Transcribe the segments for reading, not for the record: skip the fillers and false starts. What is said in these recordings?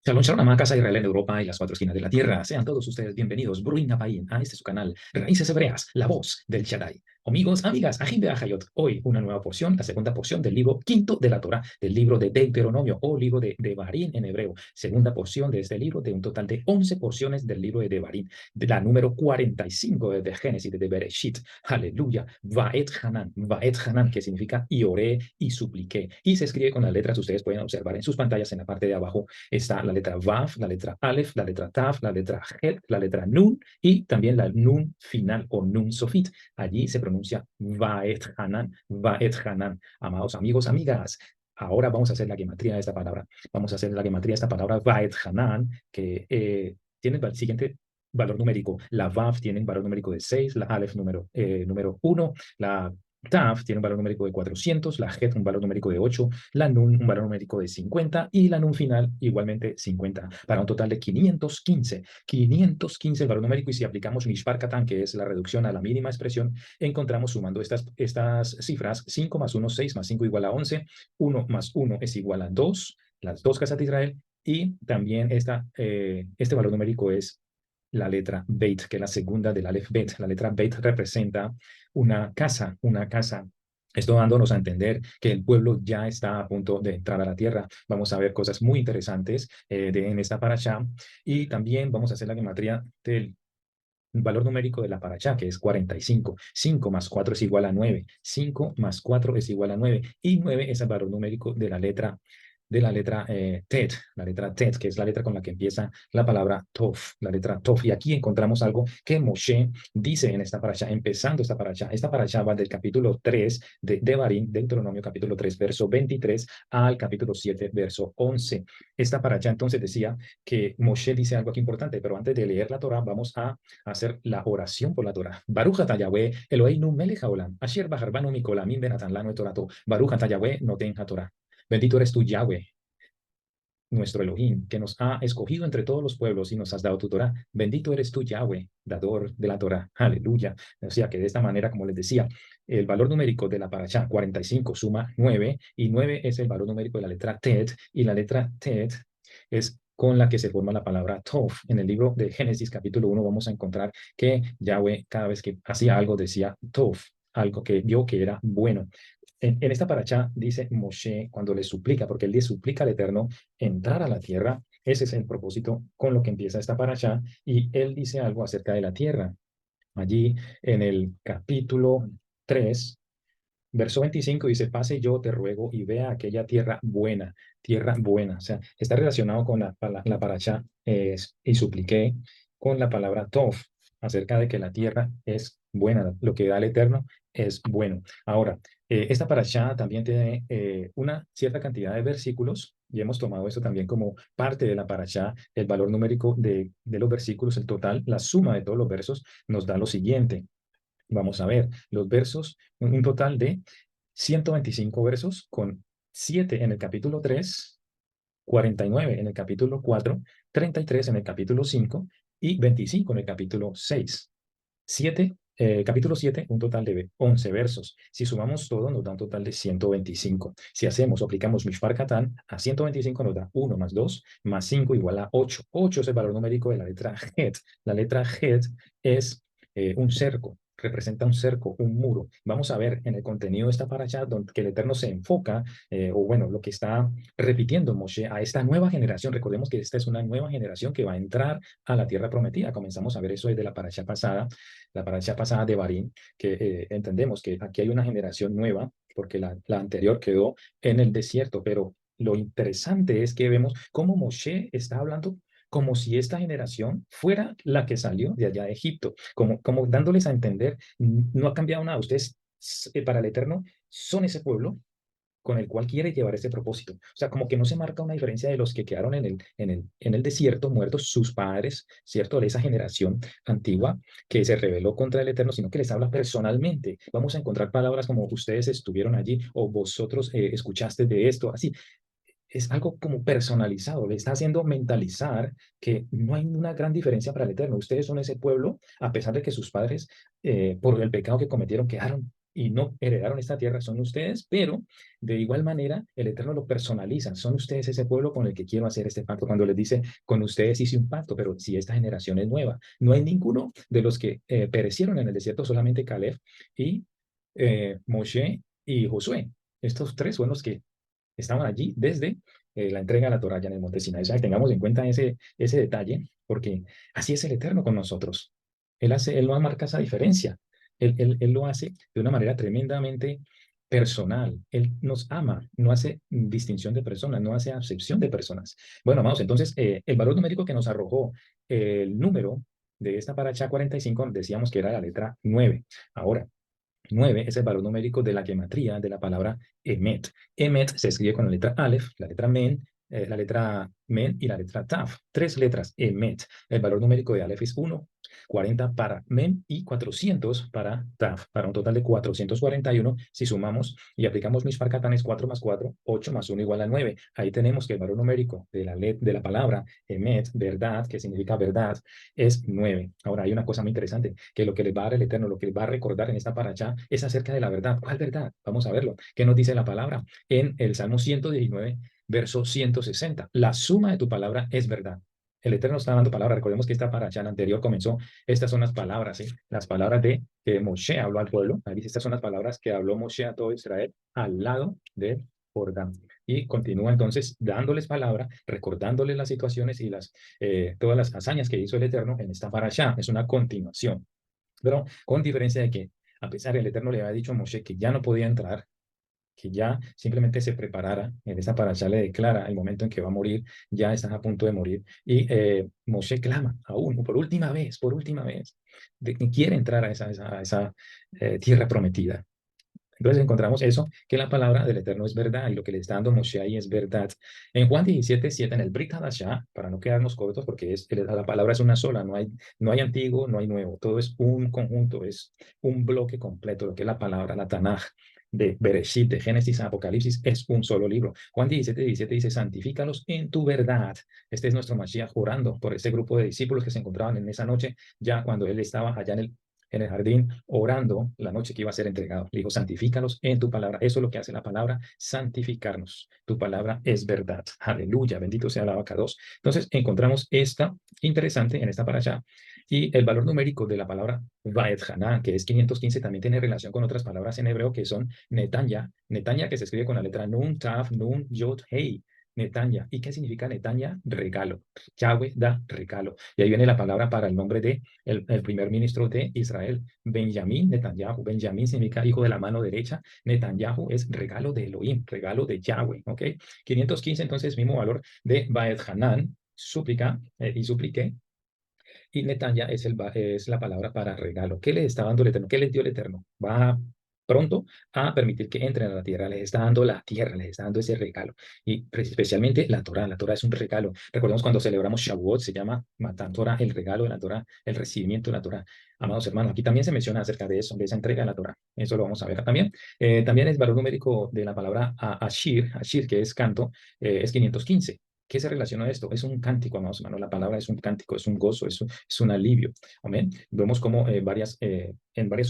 Shalom, shalom, amada casa de Israel en Europa y las cuatro esquinas de la tierra. Sean todos ustedes bienvenidos, Bruin Apaín, a este su canal, Raíces Hebreas, la voz del Shaddai. Amigos, amigas, Ajim de Ajayot. Hoy una nueva porción, la segunda porción del libro quinto de la Torah, del libro de Deuteronomio o libro de Devarim en hebreo. Segunda porción de este libro, de un total de 11 porciones del libro de Devarim. De la número 45 de Génesis, de Bereshit. Aleluya. Vaet Hanan, que significa y oré y supliqué. Y se escribe con las letras, ustedes pueden observar en sus pantallas en la parte de abajo. Está la letra Vav, la letra Aleph, la letra Taf, la letra Het, la letra Nun y también la Nun final o Nun Sofit. Allí se pronuncia Vaet Hanan, Vaet Hanan. Amados amigos, amigas, ahora vamos a hacer la gematría de esta palabra. Vamos a hacer la gematría de esta palabra Vaet Hanan, que tiene el siguiente valor numérico. La Vav tiene un valor numérico de 6, la Aleph número 1, la Taf tiene un valor numérico de 400, la Het un valor numérico de 8, la Nun un valor numérico de 50 y la Nun final igualmente 50, para un total de 515. 515 el valor numérico, y si aplicamos Mishpar Katan, que es la reducción a la mínima expresión, encontramos sumando estas cifras: 5 más 1, 6 más 5 igual a 11, 1 más 1 es igual a 2, las dos casas de Israel, y también este valor numérico es la letra Beit, que es la segunda del Aleph Bet. La letra Beit representa una casa, una casa. Esto dándonos a entender que el pueblo ya está a punto de entrar a la tierra. Vamos a ver cosas muy interesantes en esta parashá, y también vamos a hacer la gematría del valor numérico de la parashá, que es 45. 5 más 4 es igual a 9. 5 más 4 es igual a 9. Y 9 es el valor numérico de la letra Tet, la letra Tet, que es la letra con la que empieza la palabra Tov, la letra Tov. Y aquí encontramos algo que Moshe dice en esta parashá, empezando esta parashá. Esta parashá va del capítulo 3 de Devarim, Deuteronomio capítulo 3, verso 23, al capítulo 7, verso 11. Esta parashá entonces decía que Moshe dice algo aquí importante, pero antes de leer la Torah vamos a hacer la oración por la Torah. Baruch atah Yahweh, Eloheinu melech haolam, asher bacharbanu mikol amim benatan lanu et torato. Baruch atah Yahweh noten haTorah. Bendito eres tú, Yahweh, nuestro Elohim, que nos ha escogido entre todos los pueblos y nos has dado tu Torah. Bendito eres tú, Yahweh, dador de la Torah. Aleluya. O sea que de esta manera, como les decía, el valor numérico de la parashá 45 suma 9, y 9 es el valor numérico de la letra Tet, y la letra Tet es con la que se forma la palabra Tov. En el libro de Génesis capítulo 1 vamos a encontrar que Yahweh cada vez que hacía algo decía Tov, algo que vio que era bueno. En esta parashá dice Moshe cuando le suplica, porque él le suplica al Eterno entrar a la tierra. Ese es el propósito con lo que empieza esta parashá, y él dice algo acerca de la tierra. Allí en el capítulo 3, verso 25 dice: pase yo, te ruego, y vea aquella tierra buena, tierra buena. O sea, está relacionado con la parashá, y supliqué, con la palabra tov, acerca de que la tierra es buena, lo que da el Eterno es bueno. Ahora, esta parashá también tiene una cierta cantidad de versículos, y hemos tomado esto también como parte de la parashá. El valor numérico de los versículos, el total, la suma de todos los versos, nos da lo siguiente. Vamos a ver los versos, un total de 125 versos, con 7 en el capítulo 3, 49 en el capítulo 4, 33 en el capítulo 5 y 25 en el capítulo 6. Capítulo 7, un total de 11 versos. Si sumamos todo, nos da un total de 125. Si hacemos o aplicamos Mishpar Katan, a 125 nos da 1 más 2 más 5 igual a 8. 8 es el valor numérico de la letra Het. La letra Het es un cerco, representa un cerco, un muro. Vamos a ver en el contenido de esta parashá donde que el Eterno se enfoca, o bueno, lo que está repitiendo Moshe a esta nueva generación. Recordemos que esta es una nueva generación que va a entrar a la tierra prometida. Comenzamos a ver eso desde la parashá pasada de Barín, que entendemos que aquí hay una generación nueva, porque la anterior quedó en el desierto. Pero lo interesante es que vemos cómo Moshe está hablando como si esta generación fuera la que salió de allá de Egipto, como dándoles a entender: no ha cambiado nada, ustedes para el Eterno son ese pueblo con el cual quiere llevar ese propósito. O sea, como que no se marca una diferencia de los que quedaron en el desierto, muertos, sus padres, ¿cierto? De esa generación antigua que se rebeló contra el Eterno, sino que les habla personalmente. Vamos a encontrar palabras como: ustedes estuvieron allí, o vosotros escuchaste de esto, así. Es algo como personalizado, le está haciendo mentalizar que no hay una gran diferencia para el Eterno. Ustedes son ese pueblo, a pesar de que sus padres, por el pecado que cometieron, quedaron y no heredaron esta tierra son ustedes, pero de igual manera el Eterno lo personaliza. Son ustedes ese pueblo con el que quiero hacer este pacto. Cuando les dice, con ustedes hice un pacto, pero si esta generación es nueva, no hay ninguno de los que perecieron en el desierto, solamente Caleb y Moshe y Josué. Estos tres son los que estaban allí desde la entrega de la Torá allá en el monte Sinai. O sea, tengamos en cuenta ese detalle, porque así es el Eterno con nosotros. Él no marca esa diferencia. Él lo hace de una manera tremendamente personal. Él nos ama, no hace distinción de personas, no hace acepción de personas. Bueno, vamos, entonces, el valor numérico que nos arrojó el número de esta paracha 45, decíamos que era la letra 9. Ahora, 9 es el valor numérico de la gematría de la palabra Emet. Emet se escribe con la letra Aleph, la letra Men, la letra Men y la letra Taf. Tres letras, Emet. El valor numérico de Aleph es 1, 40 para Men y 400 para Taf, para un total de 441. Si sumamos y aplicamos Mishpar Katan es 4 más 4, 8 más 1 igual a 9. Ahí tenemos que el valor numérico de la palabra Emet, verdad, que significa verdad, es 9. Ahora, hay una cosa muy interesante, que lo que les va a dar el Eterno, lo que les va a recordar en esta paracha es acerca de la verdad. ¿Cuál verdad? Vamos a verlo. ¿Qué nos dice la palabra? En el Salmo 119, verso 160. La suma de tu palabra es verdad. El Eterno está dando palabra. Recordemos que esta paracha anterior comenzó. Estas son las palabras, ¿sí? Las palabras de que Moshe habló al pueblo. Ahí dice, estas son las palabras que habló Moshe a todo Israel al lado de Jordán. Y continúa entonces dándoles palabra, recordándoles las situaciones y todas las hazañas que hizo el Eterno en esta parasha. Es una continuación, pero con diferencia de que, a pesar de que el Eterno le había dicho a Moshe que ya no podía entrar, que ya simplemente se preparara, en esta parasha le declara el momento en que va a morir, ya estás a punto de morir, y Moshe clama aún, por última vez, de que quiere entrar a esa tierra prometida. Entonces encontramos eso, que la palabra del Eterno es verdad y lo que le está dando Moshe ahí es verdad. En Juan 17:7, en el Brit Hadashah, para no quedarnos cortos, porque la palabra es una sola, no hay antiguo, no hay nuevo, todo es un conjunto, es un bloque completo, lo que es la palabra, la Tanaj, de Bereshit, de Génesis a Apocalipsis, es un solo libro. Juan 17:17 dice, santifícalos en tu verdad. Este es nuestro Mashiach orando por este grupo de discípulos que se encontraban en esa noche, ya cuando él estaba allá en el jardín, orando la noche que iba a ser entregado. Le dijo, santifícalos en tu palabra. Eso es lo que hace la palabra, santificarnos. Tu palabra es verdad. Aleluya, bendito sea la vaca 2. Entonces, encontramos esta interesante en esta parasha. Y el valor numérico de la palabra Vaet Haná, que es 515, también tiene relación con otras palabras en hebreo que son Netanya. Netanya, que se escribe con la letra Nun, Taf, Nun, Yod, Hei. Netanya. ¿Y qué significa Netanya? Regalo. Yahweh da regalo. Y ahí viene la palabra para el nombre de el primer ministro de Israel, Benjamín Netanyahu. Benjamín significa hijo de la mano derecha. Netanyahu es regalo de Elohim, regalo de Yahweh. ¿Ok? 515, entonces, mismo valor de Baed Hanan, súplica y supliqué. Y Netanya es la palabra para regalo. ¿Qué le está dando el Eterno? ¿Qué les dio el Eterno? Va pronto a permitir que entren a la tierra. Les está dando la tierra, les está dando ese regalo. Y especialmente la Torah. La Torah es un regalo. Recordemos cuando celebramos Shavuot, se llama Matan Torah, el regalo de la Torah, el recibimiento de la Torah. Amados hermanos, aquí también se menciona acerca de eso, de esa entrega de la Torah. Eso lo vamos a ver también. También es valor numérico de la palabra Ashir, Ashir, que es canto, es 515. ¿Qué se relaciona a esto? Es un cántico, amados hermanos. La palabra es un cántico, es un gozo, es un alivio. Amén. Vemos como en varias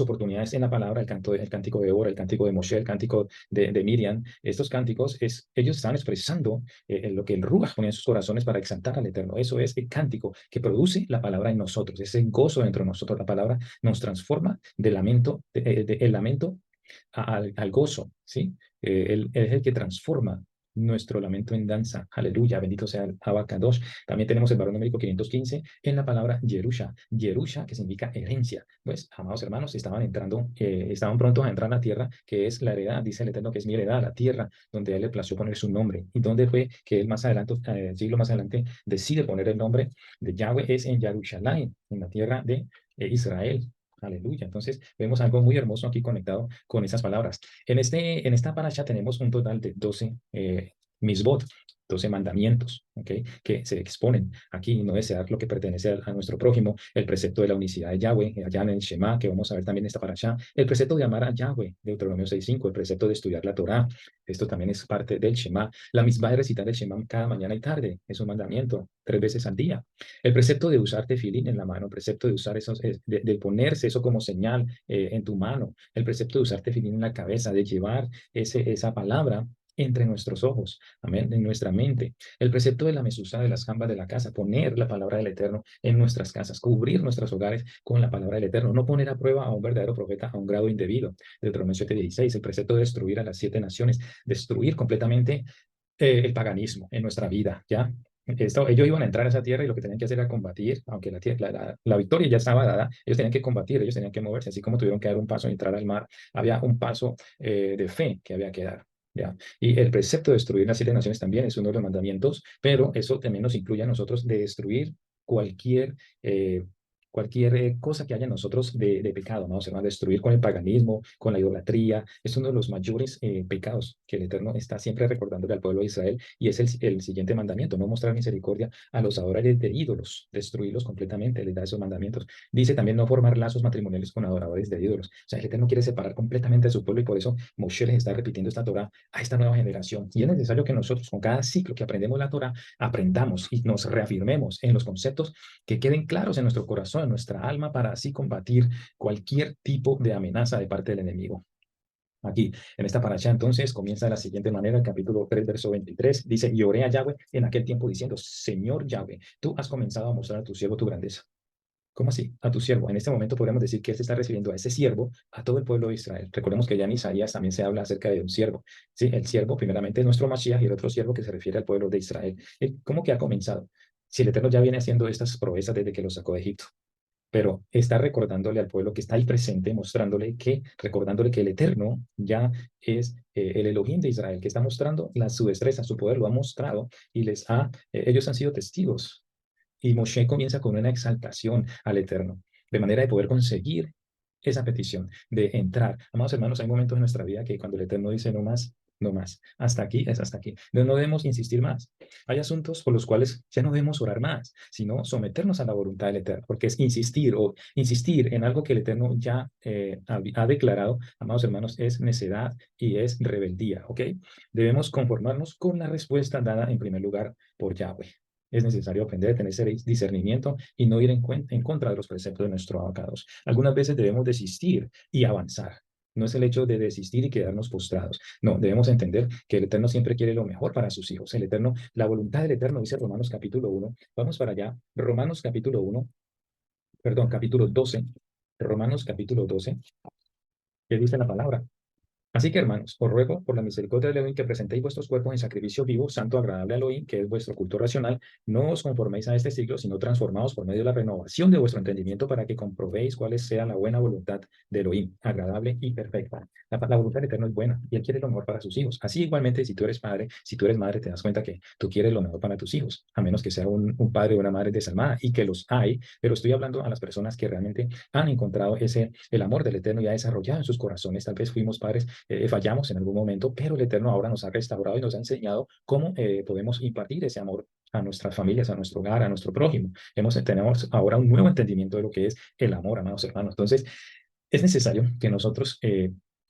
oportunidades en la palabra, el cántico de Ora, el cántico de Moshe, el cántico de Miriam, estos cánticos, ellos están expresando lo que el Ruach ponía en sus corazones para exaltar al Eterno. Eso es el cántico que produce la palabra en nosotros, ese gozo dentro de nosotros. La palabra nos transforma del lamento, el lamento al gozo, ¿sí? Él es el que transforma nuestro lamento en danza. Aleluya, bendito sea el Abacadosh. También tenemos el valor numérico 515 en la palabra Yerusha. Yerusha, que significa herencia. Pues, amados hermanos, estaban prontos a entrar a la tierra, que es la heredad, dice el Eterno, que es mi heredad, la tierra, donde a él le plació poner su nombre. ¿Y dónde fue que él más adelante, siglo más adelante, decide poner el nombre de Yahweh? Es en Yerushalayim, en la tierra de Israel. Aleluya. Entonces, vemos algo muy hermoso aquí conectado con esas palabras. En esta parasha tenemos un total de 12 misbot. 12 mandamientos, ¿ok? Que se exponen aquí, no desear lo que pertenece a nuestro prójimo, el precepto de la unicidad de Yahweh, allá en el Shema, que vamos a ver también esta para allá, el precepto de amar a Yahweh, Deuteronomio 6:5, el precepto de estudiar la Torá, esto también es parte del Shema, la misma de recitar el Shema cada mañana y tarde, es un mandamiento, 3 veces al día, el precepto de usar tefilín en la mano, el precepto de usar esos, de ponerse eso como señal en tu mano, el precepto de usar tefilín en la cabeza, de llevar esa palabra entre nuestros ojos, amén, en nuestra mente. El precepto de la mesusa de las jambas de la casa, poner la palabra del Eterno en nuestras casas, cubrir nuestros hogares con la palabra del Eterno, no poner a prueba a un verdadero profeta a un grado indebido. Deuteronomio 7:16, el precepto de destruir a las 7 naciones, destruir completamente el paganismo en nuestra vida, ¿ya? Ellos iban a entrar a esa tierra y lo que tenían que hacer era combatir, aunque la victoria ya estaba dada, ellos tenían que combatir, ellos tenían que moverse, así como tuvieron que dar un paso y entrar al mar, había un paso de fe que había que dar. ¿Ya? Y el precepto de destruir las 7 naciones también es uno de los mandamientos, pero eso también nos incluye a nosotros de destruir cualquier, eh, cualquier cosa que haya en nosotros de pecado, ¿no? Se va a destruir con el paganismo, con la idolatría. Es uno de los mayores pecados que el Eterno está siempre recordándole al pueblo de Israel y es el siguiente mandamiento, no mostrar misericordia a los adoradores de ídolos, destruirlos completamente, les da esos mandamientos. Dice también no formar lazos matrimoniales con adoradores de ídolos. O sea, el Eterno quiere separar completamente a su pueblo y por eso Moshe les está repitiendo esta Torah a esta nueva generación. Y es necesario que nosotros, con cada ciclo que aprendemos la Torah, aprendamos y nos reafirmemos en los conceptos que queden claros en nuestro corazón, en nuestra alma, para así combatir cualquier tipo de amenaza de parte del enemigo. Aquí, en esta paracha, entonces, comienza de la siguiente manera, el capítulo 3, verso 23, dice, y oré a Yahweh en aquel tiempo diciendo, Señor Yahweh, tú has comenzado a mostrar a tu siervo tu grandeza. ¿Cómo así? A tu siervo. En este momento podríamos decir que él se está refiriendo a ese siervo, a todo el pueblo de Israel. Recordemos que ya en Isaías también se habla acerca de un siervo. Sí, el siervo primeramente es nuestro Mashiach y el otro siervo que se refiere al pueblo de Israel. ¿Cómo que ha comenzado? Si el Eterno ya viene haciendo estas proezas desde que lo sacó de Egipto, pero está recordándole al pueblo que está ahí presente, recordándole que el Eterno ya es el Elohim de Israel, que está mostrando su destreza, su poder, lo ha mostrado y ellos han sido testigos. Y Moshe comienza con una exaltación al Eterno, de manera de poder conseguir esa petición de entrar. Amados hermanos, hay momentos en nuestra vida que cuando el Eterno dice no más, no más, hasta aquí es hasta aquí. No debemos insistir más. Hay asuntos por los cuales ya no debemos orar más, sino someternos a la voluntad del Eterno, porque es insistir en algo que el Eterno ya ha declarado, amados hermanos, es necedad y es rebeldía, ¿ok? Debemos conformarnos con la respuesta dada en primer lugar por Yahweh. Es necesario aprender a tener ese discernimiento y no ir en contra de los preceptos de nuestro abacados. Algunas veces debemos desistir y avanzar. No es el hecho de desistir y quedarnos postrados. No, debemos entender que el Eterno siempre quiere lo mejor para sus hijos. El Eterno, la voluntad del Eterno, dice Romanos capítulo 1. Vamos para allá. Romanos capítulo 1, perdón, capítulo 12. Romanos capítulo 12. ¿Qué dice la palabra? Así que, hermanos, os ruego por la misericordia de Elohim que presentéis vuestros cuerpos en sacrificio vivo, santo, agradable a Elohim, que es vuestro culto racional. No os conforméis a este siglo, sino transformaos por medio de la renovación de vuestro entendimiento para que comprobéis cuál sea la buena voluntad de Elohim, agradable y perfecta. La voluntad del Eterno es buena y Él quiere lo mejor para sus hijos. Así igualmente, si tú eres padre, si tú eres madre, te das cuenta que tú quieres lo mejor para tus hijos, a menos que sea un padre o una madre desalmada, y que los hay, pero estoy hablando a las personas que realmente han encontrado el amor del Eterno y ha desarrollado en sus corazones. Tal vez fuimos padres fallamos en algún momento, pero el Eterno ahora nos ha restaurado y nos ha enseñado cómo podemos impartir ese amor a nuestras familias, a nuestro hogar, a nuestro prójimo. Tenemos ahora un nuevo entendimiento de lo que es el amor, amados hermanos. Entonces, es necesario que nosotros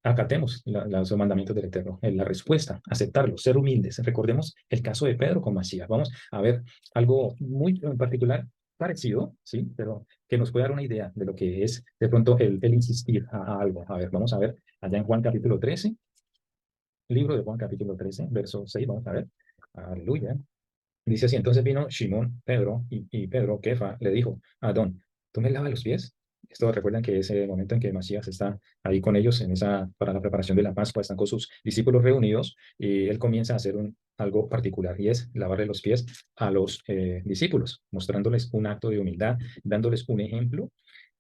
acatemos los mandamientos del Eterno, la respuesta, aceptarlos, ser humildes. Recordemos el caso de Pedro con Masías. Vamos a ver algo muy en particular parecido, ¿sí? Pero que nos puede dar una idea de lo que es de pronto el insistir a algo. A ver, vamos a ver allá en Juan capítulo 13, libro de Juan capítulo 13, verso 6, vamos a ver. Aleluya. Dice así, entonces vino Simón, Pedro, y Pedro, Kefa, le dijo, Adón, ¿tú me lavas los pies? Esto recuerdan que ese momento en que Masías está ahí con ellos para la preparación de la Pascua, están con sus discípulos reunidos y él comienza a hacer algo particular y es lavarle los pies a los discípulos, mostrándoles un acto de humildad, dándoles un ejemplo.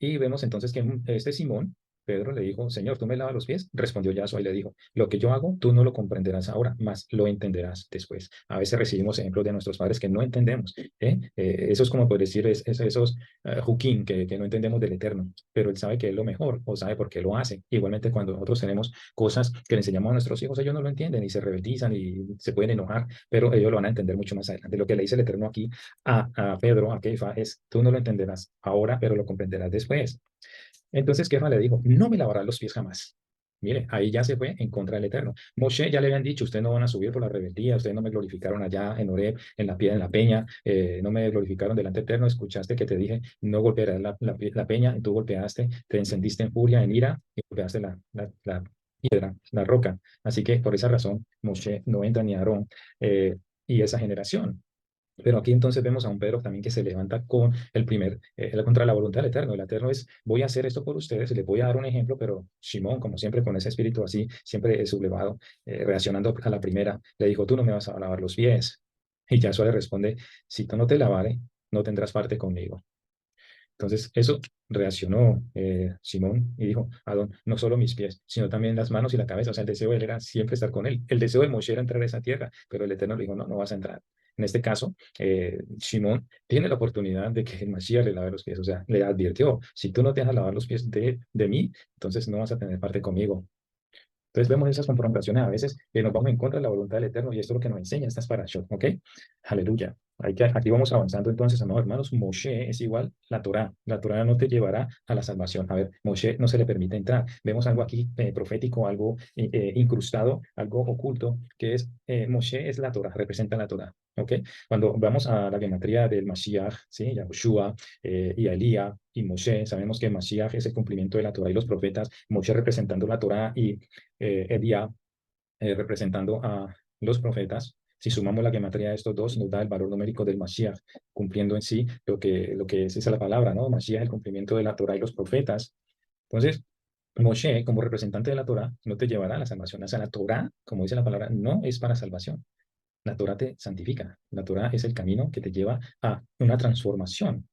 Y vemos entonces que este Simón Pedro le dijo, Señor, ¿tú me lavas los pies? Respondió Yahshua y le dijo, lo que yo hago, tú no lo comprenderás ahora, mas lo entenderás después. A veces recibimos ejemplos de nuestros padres que no entendemos. Eso es como por decir, esos juquín que no entendemos del Eterno, pero Él sabe que es lo mejor o sabe por qué lo hace. Igualmente cuando nosotros tenemos cosas que le enseñamos a nuestros hijos, ellos no lo entienden y se rebeldizan y se pueden enojar, pero ellos lo van a entender mucho más adelante. Lo que le dice el Eterno aquí a Pedro, a Kefa, es, tú no lo entenderás ahora, pero lo comprenderás después. Entonces Kefa le dijo, no me lavarás los pies jamás. Mire, ahí ya se fue en contra del Eterno. Moshe ya le habían dicho, ustedes no van a subir por la rebeldía, ustedes no me glorificaron allá en Horeb, en la piedra, en la peña, no me glorificaron delante Eterno, escuchaste que te dije, no golpearás la peña, y tú golpeaste, te encendiste en furia, en ira, y golpeaste la piedra, la roca. Así que por esa razón, Moshe no entra ni Aarón y esa generación. Pero aquí entonces vemos a un Pedro también que se levanta con contra la voluntad del Eterno. El Eterno es, voy a hacer esto por ustedes, les voy a dar un ejemplo, pero Simón, como siempre, con ese espíritu así, siempre sublevado, reaccionando a la primera, le dijo, tú no me vas a lavar los pies. Y Yahshua le responde, si tú no te lavare, no tendrás parte conmigo. Entonces, eso reaccionó Simón y dijo, Adón, no solo mis pies, sino también las manos y la cabeza. O sea, el deseo de él era siempre estar con él. El deseo de Moshe era entrar a esa tierra, pero el Eterno le dijo, no, no vas a entrar. En este caso, Simón tiene la oportunidad de que el Mashiach le lave los pies. O sea, le advirtió, si tú no te vas a lavar los pies de mí, entonces no vas a tener parte conmigo. Entonces vemos esas confrontaciones a veces que nos vamos en contra de la voluntad del Eterno y esto es lo que nos enseña estas parashot, ¿ok? Aleluya. Aquí vamos avanzando entonces, amados hermanos. Moshe es igual la Torá. La Torá no te llevará a la salvación. A ver, Moshe no se le permite entrar. Vemos algo aquí profético, algo incrustado, algo oculto, que es Moshe es la Torá, representa la Torá, ¿ok? Cuando vamos a la gematría del Mashiach, ¿sí? Yahushua y a Elías y Moshe, sabemos que Mashiach es el cumplimiento de la Torá y los profetas, Moshe representando la Torá y Elías representando a los profetas. Si sumamos la gematría de estos dos, nos da el valor numérico del Mashiach, cumpliendo en sí lo que es esa la palabra, ¿no? Mashiach, el cumplimiento de la Torah y los profetas. Entonces, Moshe, como representante de la Torah, no te llevará a la salvación. O sea, la Torah, como dice la palabra, no es para salvación. La Torah te santifica. La Torah es el camino que te lleva a una transformación.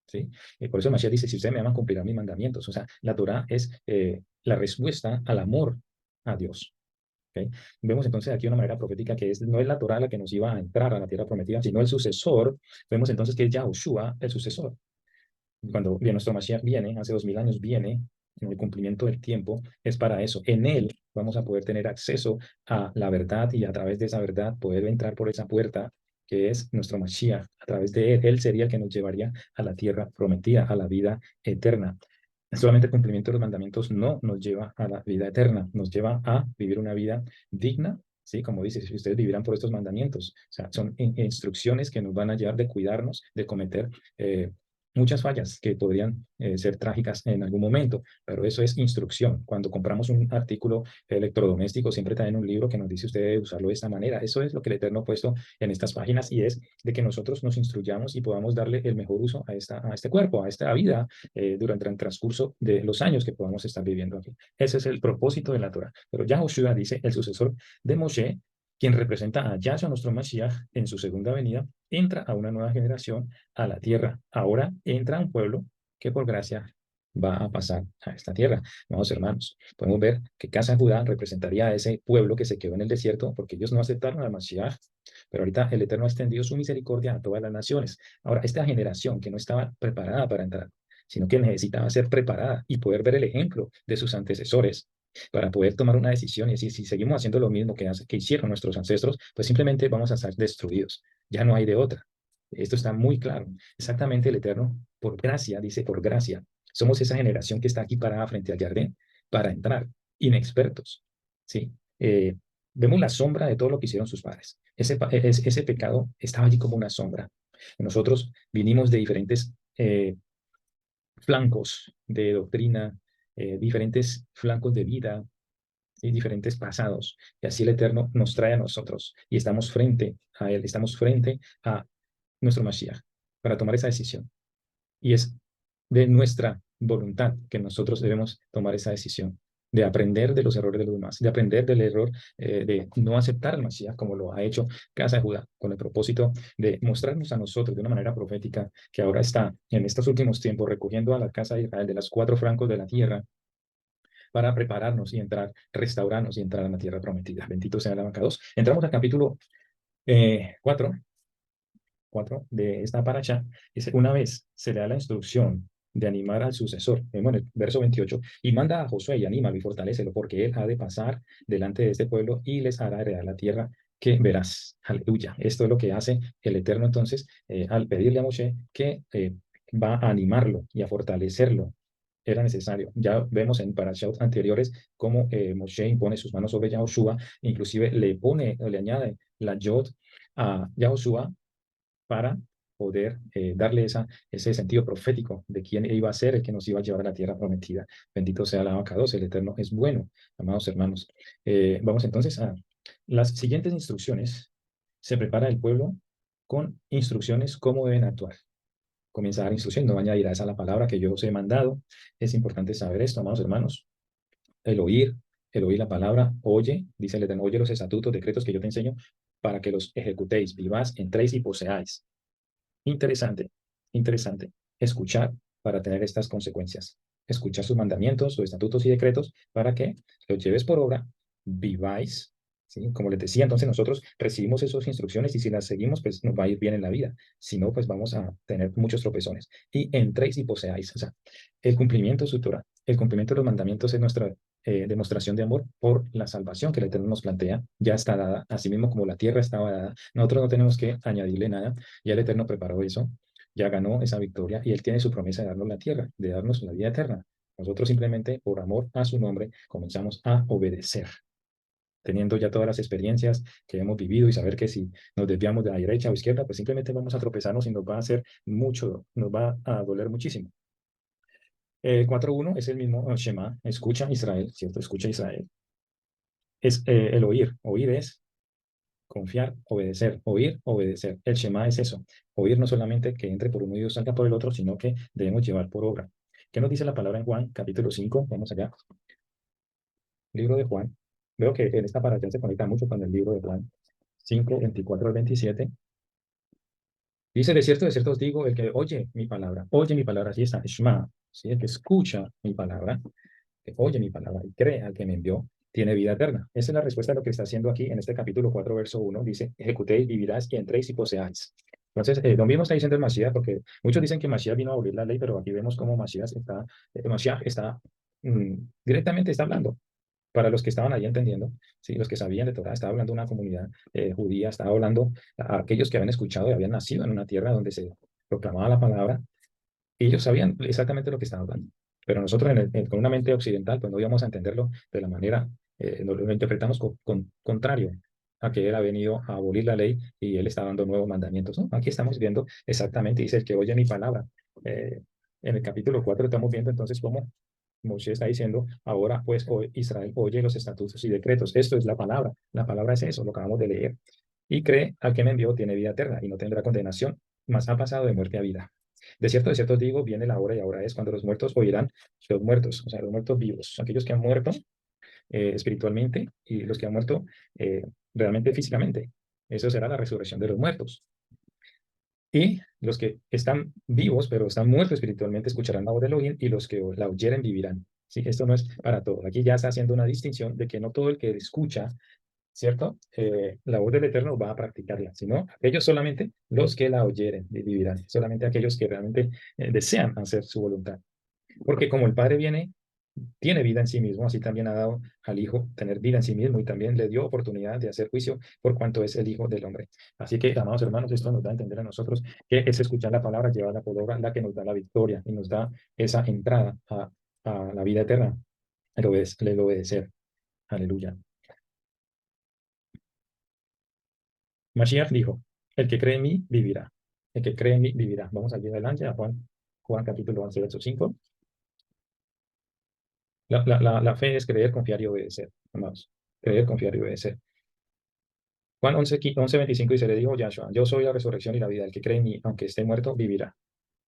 ¿Sí? Por eso Mashiach dice, si ustedes me aman, cumplirán mis mandamientos. O sea, la Torah es la respuesta al amor a Dios. ¿Okay? Vemos entonces aquí una manera profética que no es la Torá la que nos iba a entrar a la tierra prometida, sino el sucesor. Vemos entonces que es Yahushua el sucesor. Cuando bien nuestro Mashiach viene, hace 2000 años viene, en el cumplimiento del tiempo, es para eso. En él vamos a poder tener acceso a la verdad y a través de esa verdad poder entrar por esa puerta que es nuestro Mashiach. A través de él, él sería el que nos llevaría a la tierra prometida, a la vida eterna. Solamente el cumplimiento de los mandamientos no nos lleva a la vida eterna, nos lleva a vivir una vida digna, ¿sí? Como dice, si ustedes vivirán por estos mandamientos, o sea, son instrucciones que nos van a llevar de cuidarnos, de cometer muchas fallas que podrían ser trágicas en algún momento, pero eso es instrucción. Cuando compramos un artículo electrodoméstico, siempre traen un libro que nos dice usted debe usarlo de esta manera. Eso es lo que el Eterno ha puesto en estas páginas y es de que nosotros nos instruyamos y podamos darle el mejor uso a este cuerpo, a esta vida, durante el transcurso de los años que podamos estar viviendo aquí. Ese es el propósito de la Torah. Pero Yahushua dice, el sucesor de Moshe, quien representa a Yahshua, nuestro Mashiach, en su segunda venida, entra a una nueva generación a la tierra. Ahora entra un pueblo que por gracia va a pasar a esta tierra. Vamos, hermanos, podemos ver que Casa de Judá representaría a ese pueblo que se quedó en el desierto porque ellos no aceptaron al Mashiach, pero ahorita el Eterno ha extendido su misericordia a todas las naciones. Ahora, esta generación que no estaba preparada para entrar, sino que necesitaba ser preparada y poder ver el ejemplo de sus antecesores para poder tomar una decisión y decir, si seguimos haciendo lo mismo que hicieron nuestros ancestros, pues simplemente vamos a estar destruidos. Ya no hay de otra. Esto está muy claro. Exactamente el Eterno, por gracia, dice, por gracia, somos esa generación que está aquí parada frente al jardín para entrar, inexpertos. ¿Sí? Vemos la sombra de todo lo que hicieron sus padres. Ese pecado estaba allí como una sombra. Nosotros vinimos de diferentes flancos de doctrina, diferentes flancos de vida y diferentes pasados. Y así el Eterno nos trae a nosotros y estamos frente a Él, estamos frente a nuestro Mashiach para tomar esa decisión. Y es de nuestra voluntad que nosotros debemos tomar esa decisión, de aprender de los errores de los demás, de aprender del error de no aceptar al Mashiach como lo ha hecho Casa de Judá, con el propósito de mostrarnos a nosotros de una manera profética que ahora está en estos últimos tiempos recogiendo a la casa de Israel de las cuatro francos de la tierra para prepararnos y entrar, restaurarnos y entrar a la tierra prometida. Bendito sea el abacados. Entramos al capítulo 4 de esta paracha. Dice, una vez se le da la instrucción de animar al sucesor, bueno, el verso 28, y manda a Josué y anímalo y fortalécelo, porque él ha de pasar delante de este pueblo y les hará heredar la tierra que verás. Aleluya. Esto es lo que hace el Eterno entonces al pedirle a Moshe que va a animarlo y a fortalecerlo. Era necesario. Ya vemos en parashot anteriores cómo Moshe impone sus manos sobre Yahoshua, inclusive le pone, le añade la yod a Yahoshua para poder darle ese sentido profético de quién iba a ser el que nos iba a llevar a la tierra prometida. Bendito sea el abacados, el Eterno es bueno, amados hermanos. Vamos entonces a las siguientes instrucciones. Se prepara el pueblo con instrucciones cómo deben actuar. Comienza a dar instrucciones, no añadirás a la palabra que yo os he mandado. Es importante saber esto, amados hermanos. El oír, el oír la palabra, oye, dice el Eterno, oye los estatutos, decretos que yo te enseño para que los ejecutéis, vivás, entréis y poseáis. Interesante, interesante. Escuchar para tener estas consecuencias. Escuchar sus mandamientos, sus estatutos y decretos para que los lleves por obra, viváis. ¿Sí? Como les decía, entonces nosotros recibimos esas instrucciones y si las seguimos, pues nos va a ir bien en la vida. Si no, pues vamos a tener muchos tropezones. Y entréis y poseáis. O sea, el cumplimiento de su Torah, el cumplimiento de los mandamientos es nuestra demostración de amor por la salvación que el Eterno nos plantea. Ya está dada, así mismo como la tierra estaba dada. Nosotros no tenemos que añadirle nada. Ya el Eterno preparó eso, ya ganó esa victoria y Él tiene su promesa de darnos la tierra, de darnos la vida eterna. Nosotros simplemente, por amor a su nombre, comenzamos a obedecer, teniendo ya todas las experiencias que hemos vivido y saber que si nos desviamos de la derecha o izquierda, pues simplemente vamos a tropezarnos y nos va a hacer mucho, nos va a doler muchísimo. 4.1 es el mismo Shema, escucha Israel, ¿cierto? Escucha Israel. Es el oír, oír es confiar, obedecer, oír, obedecer. El Shema es eso. Oír no solamente que entre por un oído y salga por el otro, sino que debemos llevar por obra. ¿Qué nos dice la palabra en Juan, capítulo 5? Vamos allá. Libro de Juan. Veo que en esta paracha se conecta mucho con el libro de Juan 5, 24 al 27. Dice, de cierto os digo, el que oye mi palabra, así está, Shema, ¿sí? El que escucha mi palabra, que oye mi palabra y cree al que me envió, tiene vida eterna. Esa es la respuesta a lo que está haciendo aquí en este capítulo 4, verso 1. Dice, ejecutéis, vivirás y entréis y poseáis. Entonces, lo mismo está diciendo el Mashiach, porque muchos dicen que Mashiach vino a abolir la ley, pero aquí vemos cómo Mashiach está directamente está hablando. Para los que estaban ahí entendiendo, ¿sí? Los que sabían de Torah, estaba hablando de una comunidad judía, estaba hablando a aquellos que habían escuchado y habían nacido en una tierra donde se proclamaba la palabra, y ellos sabían exactamente lo que estaban hablando. Pero nosotros con una mente occidental, pues no íbamos a entenderlo de la manera, lo interpretamos contrario a que él ha venido a abolir la ley y él está dando nuevos mandamientos. ¿No? Aquí estamos viendo exactamente, dice el que oye mi palabra. Eh, en el capítulo 4 estamos viendo entonces cómo Moshe está diciendo, ahora pues Israel oye los estatutos y decretos. Esto es la palabra. La palabra es eso, lo acabamos de leer. Y cree al que me envió tiene vida eterna y no tendrá condenación, mas ha pasado de muerte a vida. De cierto digo, viene la hora y ahora es cuando los muertos oirán, los muertos, o sea, los muertos vivos, aquellos que han muerto espiritualmente y los que han muerto realmente físicamente. Eso será la resurrección de los muertos. Y los que están vivos, pero están muertos espiritualmente, escucharán la voz de Elohim y los que la oyeren vivirán. ¿Sí? Esto no es para todos. Aquí ya está haciendo una distinción de que no todo el que escucha, ¿cierto? La voz del Eterno va a practicarla, sino aquellos solamente los que la oyeren vivirán, solamente aquellos que realmente desean hacer su voluntad. Porque como el Padre tiene vida en sí mismo, así también ha dado al Hijo tener vida en sí mismo y también le dio oportunidad de hacer juicio por cuanto es el Hijo del Hombre. Así que, amados hermanos, esto nos da a entender a nosotros que es escuchar la palabra, llevarla por obra, la que nos da la victoria y nos da esa entrada a la vida eterna, el obedecer. Aleluya. Mashiach dijo, el que cree en mí vivirá. El que cree en mí vivirá. Vamos allí adelante a Juan capítulo 11, verso 5. La fe es creer, confiar y obedecer, amados. Creer, confiar y obedecer. Juan 11:25 dice, le dijo Yahshua, yo soy la resurrección y la vida. El que cree en mí, aunque esté muerto, vivirá.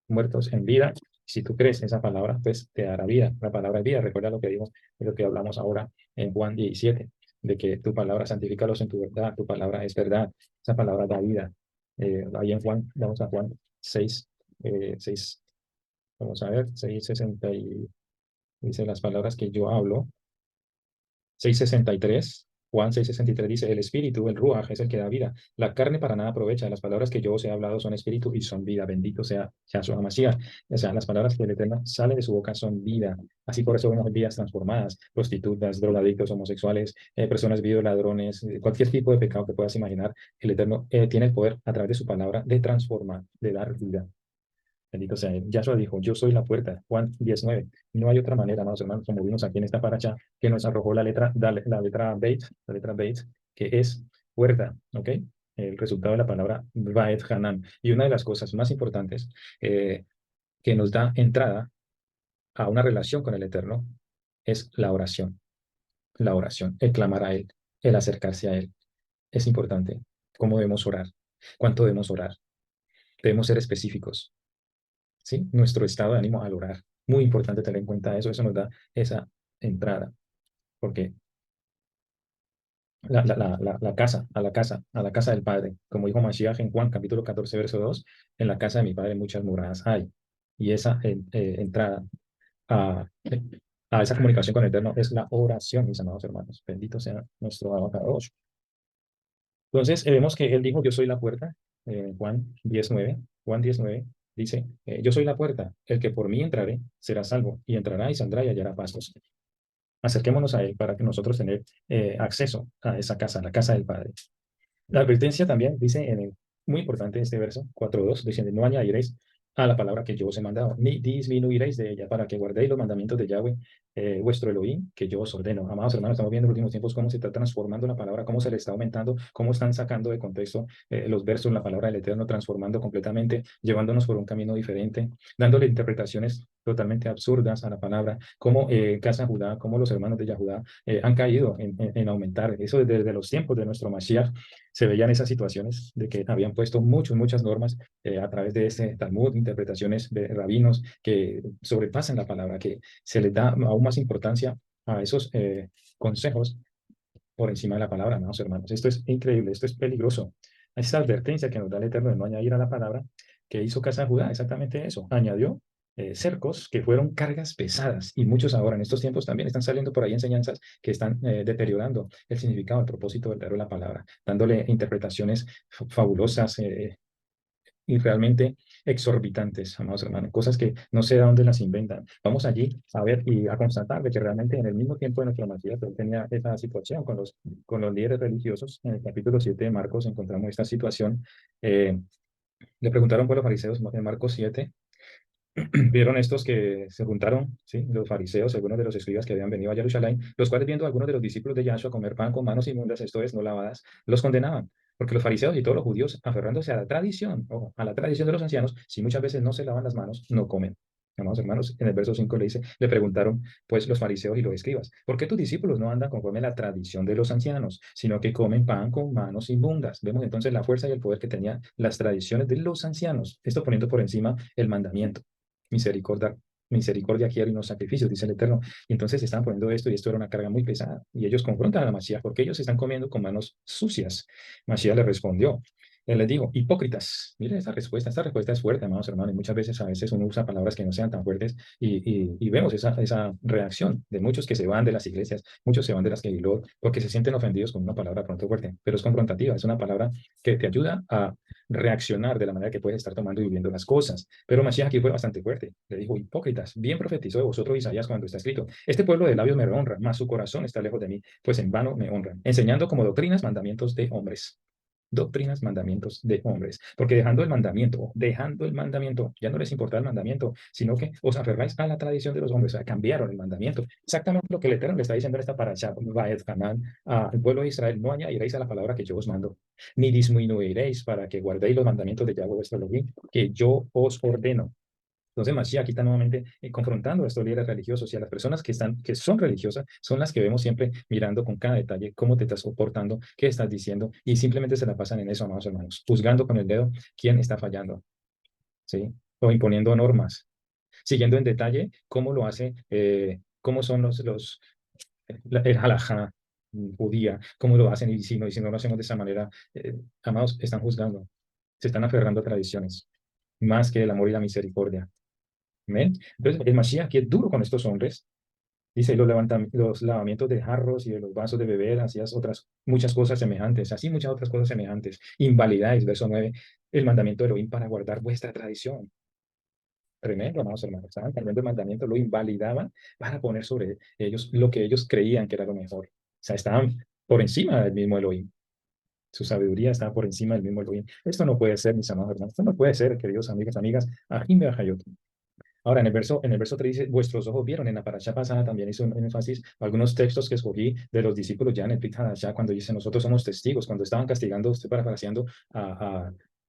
Muertos en vida. Si tú crees esa palabra, pues te dará vida. La palabra es vida. Recuerda lo que vimos, de lo que hablamos ahora en Juan 17, de que tu palabra santifícalos en tu verdad, tu palabra es verdad. Esa palabra da vida. Ahí en Juan, vamos a Juan 6, 6, vamos a ver, 6:60 Dice las palabras que yo hablo. 6:63, Juan 6:63 dice, el espíritu, el ruaj, es el que da vida. La carne para nada aprovecha. Las palabras que yo os he hablado son espíritu y son vida. Bendito sea Yahshua HaMashiach. O sea, las palabras que el Eterno sale de su boca son vida. Así por eso vemos vidas transformadas, prostitutas, drogadictos, homosexuales, personas ladrones, cualquier tipo de pecado que puedas imaginar. El Eterno tiene el poder a través de su palabra de transformar, de dar vida. Bendito sea él. Yahshua dijo, yo soy la puerta. Juan 19. No hay otra manera, amados hermanos, como vimos aquí en esta paracha, que nos arrojó la letra Beit, que es puerta, ¿ok? El resultado de la palabra Baet Hanan. Y una de las cosas más importantes eh, que nos da entrada a una relación con el Eterno es la oración. La oración, el clamar a Él, el acercarse a Él. Es importante. ¿Cómo debemos orar? ¿Cuánto debemos orar? Debemos ser específicos. ¿Sí? Nuestro estado de ánimo al orar. Muy importante tener en cuenta eso, eso nos da esa entrada, porque a la casa del Padre, como dijo Mashiach en Juan capítulo 14, verso 2, en la casa de mi Padre muchas moradas hay. Y esa entrada a, a esa comunicación con el Eterno es la oración, mis amados hermanos. Bendito sea nuestro abacados. Entonces, vemos que él dijo, yo soy la puerta, Juan 19, Juan 19 dice, yo soy la puerta, el que por mí entrare será salvo, y entrará y saldrá y hallará pastos. Acerquémonos a él para que nosotros tener acceso a esa casa, la casa del Padre. La advertencia también dice, muy importante este verso 4:2, dice, no añadiréis a la palabra que yo os he mandado, ni disminuiréis de ella, para que guardéis los mandamientos de Yahweh, vuestro Elohim, que yo os ordeno. Amados hermanos, estamos viendo en los últimos tiempos cómo se está transformando la palabra, cómo se le está aumentando, cómo están sacando de contexto los versos, la palabra del Eterno, transformando completamente, llevándonos por un camino diferente, dándole interpretaciones totalmente absurdas a la palabra, como Casa Judá, como los hermanos de Yahudá han caído en aumentar. Eso desde los tiempos de nuestro Mashiach se veían esas situaciones de que habían puesto muchas normas a través de este Talmud, interpretaciones de rabinos que sobrepasan la palabra, que se les da aún más importancia a esos consejos por encima de la palabra, amados hermanos. Esto es increíble, esto es peligroso. Esta advertencia que nos da el Eterno de no añadir a la palabra, que hizo Casa de Judá, exactamente eso, añadió cercos que fueron cargas pesadas y muchos ahora en estos tiempos también están saliendo por ahí enseñanzas que están deteriorando el significado, el propósito verdadero de la palabra, dándole interpretaciones fabulosas, y realmente exorbitantes, amados hermanos, cosas que no sé de dónde las inventan. Vamos allí a ver y a constatar de que realmente en el mismo tiempo de nuestra Mesías él tenía esa situación con los líderes religiosos. En el capítulo 7 de Marcos encontramos esta situación. Le preguntaron por los fariseos en Marcos 7. Vieron estos que se juntaron, ¿sí? Los fariseos, algunos de los escribas que habían venido a Jerusalén, los cuales viendo a algunos de los discípulos de Yahshua comer pan con manos inmundas, esto es, no lavadas, los condenaban. Porque los fariseos y todos los judíos, aferrándose a la tradición, o a la tradición de los ancianos, si muchas veces no se lavan las manos, no comen. Amados hermanos, en el verso 5 le dice, le preguntaron, pues, los fariseos y los escribas, ¿por qué tus discípulos no andan conforme a la tradición de los ancianos, sino que comen pan con manos inmundas? Vemos entonces la fuerza y el poder que tenían las tradiciones de los ancianos, esto poniendo por encima el mandamiento. Misericordia, misericordia quiero y no sacrificios, dice el Eterno. Y entonces estaban poniendo esto y esto era una carga muy pesada. Y ellos confrontan a Mashiach porque ellos están comiendo con manos sucias. Mashiach le respondió. Él les dijo, hipócritas. Miren esta respuesta es fuerte, amados hermanos, y muchas veces a veces uno usa palabras que no sean tan fuertes y vemos esa reacción de muchos que se van de las iglesias, muchos se van de las que porque se sienten ofendidos con una palabra pronto fuerte, pero es confrontativa, es una palabra que te ayuda a reaccionar de la manera que puedes estar tomando y viviendo las cosas. Pero Mashiach aquí fue bastante fuerte. Le dijo, hipócritas, bien profetizó de vosotros Isaías cuando está escrito, este pueblo de labios me honra, mas su corazón está lejos de mí, pues en vano me honran, enseñando como doctrinas mandamientos de hombres. Doctrinas, mandamientos de hombres, porque dejando el mandamiento, ya no les importa el mandamiento, sino que os aferráis a la tradición de los hombres, o sea, cambiaron el mandamiento. Exactamente lo que el Eterno le está diciendo en esta parasha, Vaed Canaan, al pueblo de Israel, no añadiréis a la palabra que yo os mando, ni disminuiréis para que guardéis los mandamientos de Yahweh vuestro Elohim, que yo os ordeno. Entonces, Mashiach aquí está nuevamente confrontando a estos líderes religiosos y a las personas que son religiosas, son las que vemos siempre mirando con cada detalle cómo te estás comportando, qué estás diciendo, y simplemente se la pasan en eso, amados hermanos, juzgando con el dedo quién está fallando, ¿sí? O imponiendo normas, siguiendo en detalle cómo lo hace, cómo son el halajá judía, cómo lo hacen, y si no lo hacemos de esa manera, amados, están juzgando, se están aferrando a tradiciones, más que el amor y la misericordia. Amén. Entonces, el Mashiach aquí es duro con estos hombres, Dice, los lavamientos de jarros y de los vasos de beber, hacías otras, muchas cosas semejantes, así muchas otras cosas semejantes. Invalidáis, verso 9, el mandamiento de Elohim para guardar vuestra tradición. Tremendo, amados hermanos. Estaban cambiando el mandamiento, lo invalidaban para poner sobre ellos lo que ellos creían que era lo mejor. O sea, estaban por encima del mismo Elohim. Su sabiduría estaba por encima del mismo Elohim. Esto no puede ser, mis amados hermanos. Esto no puede ser, queridos amigos, amigas. Ahim Be'achayot. Ahora, en el verso 3 dice, vuestros ojos vieron. En la parasha pasada también hizo un énfasis algunos textos que escogí de los discípulos ya en el Brit Hadashah, cuando dice, nosotros somos testigos, cuando estaban castigando, usted parafraseando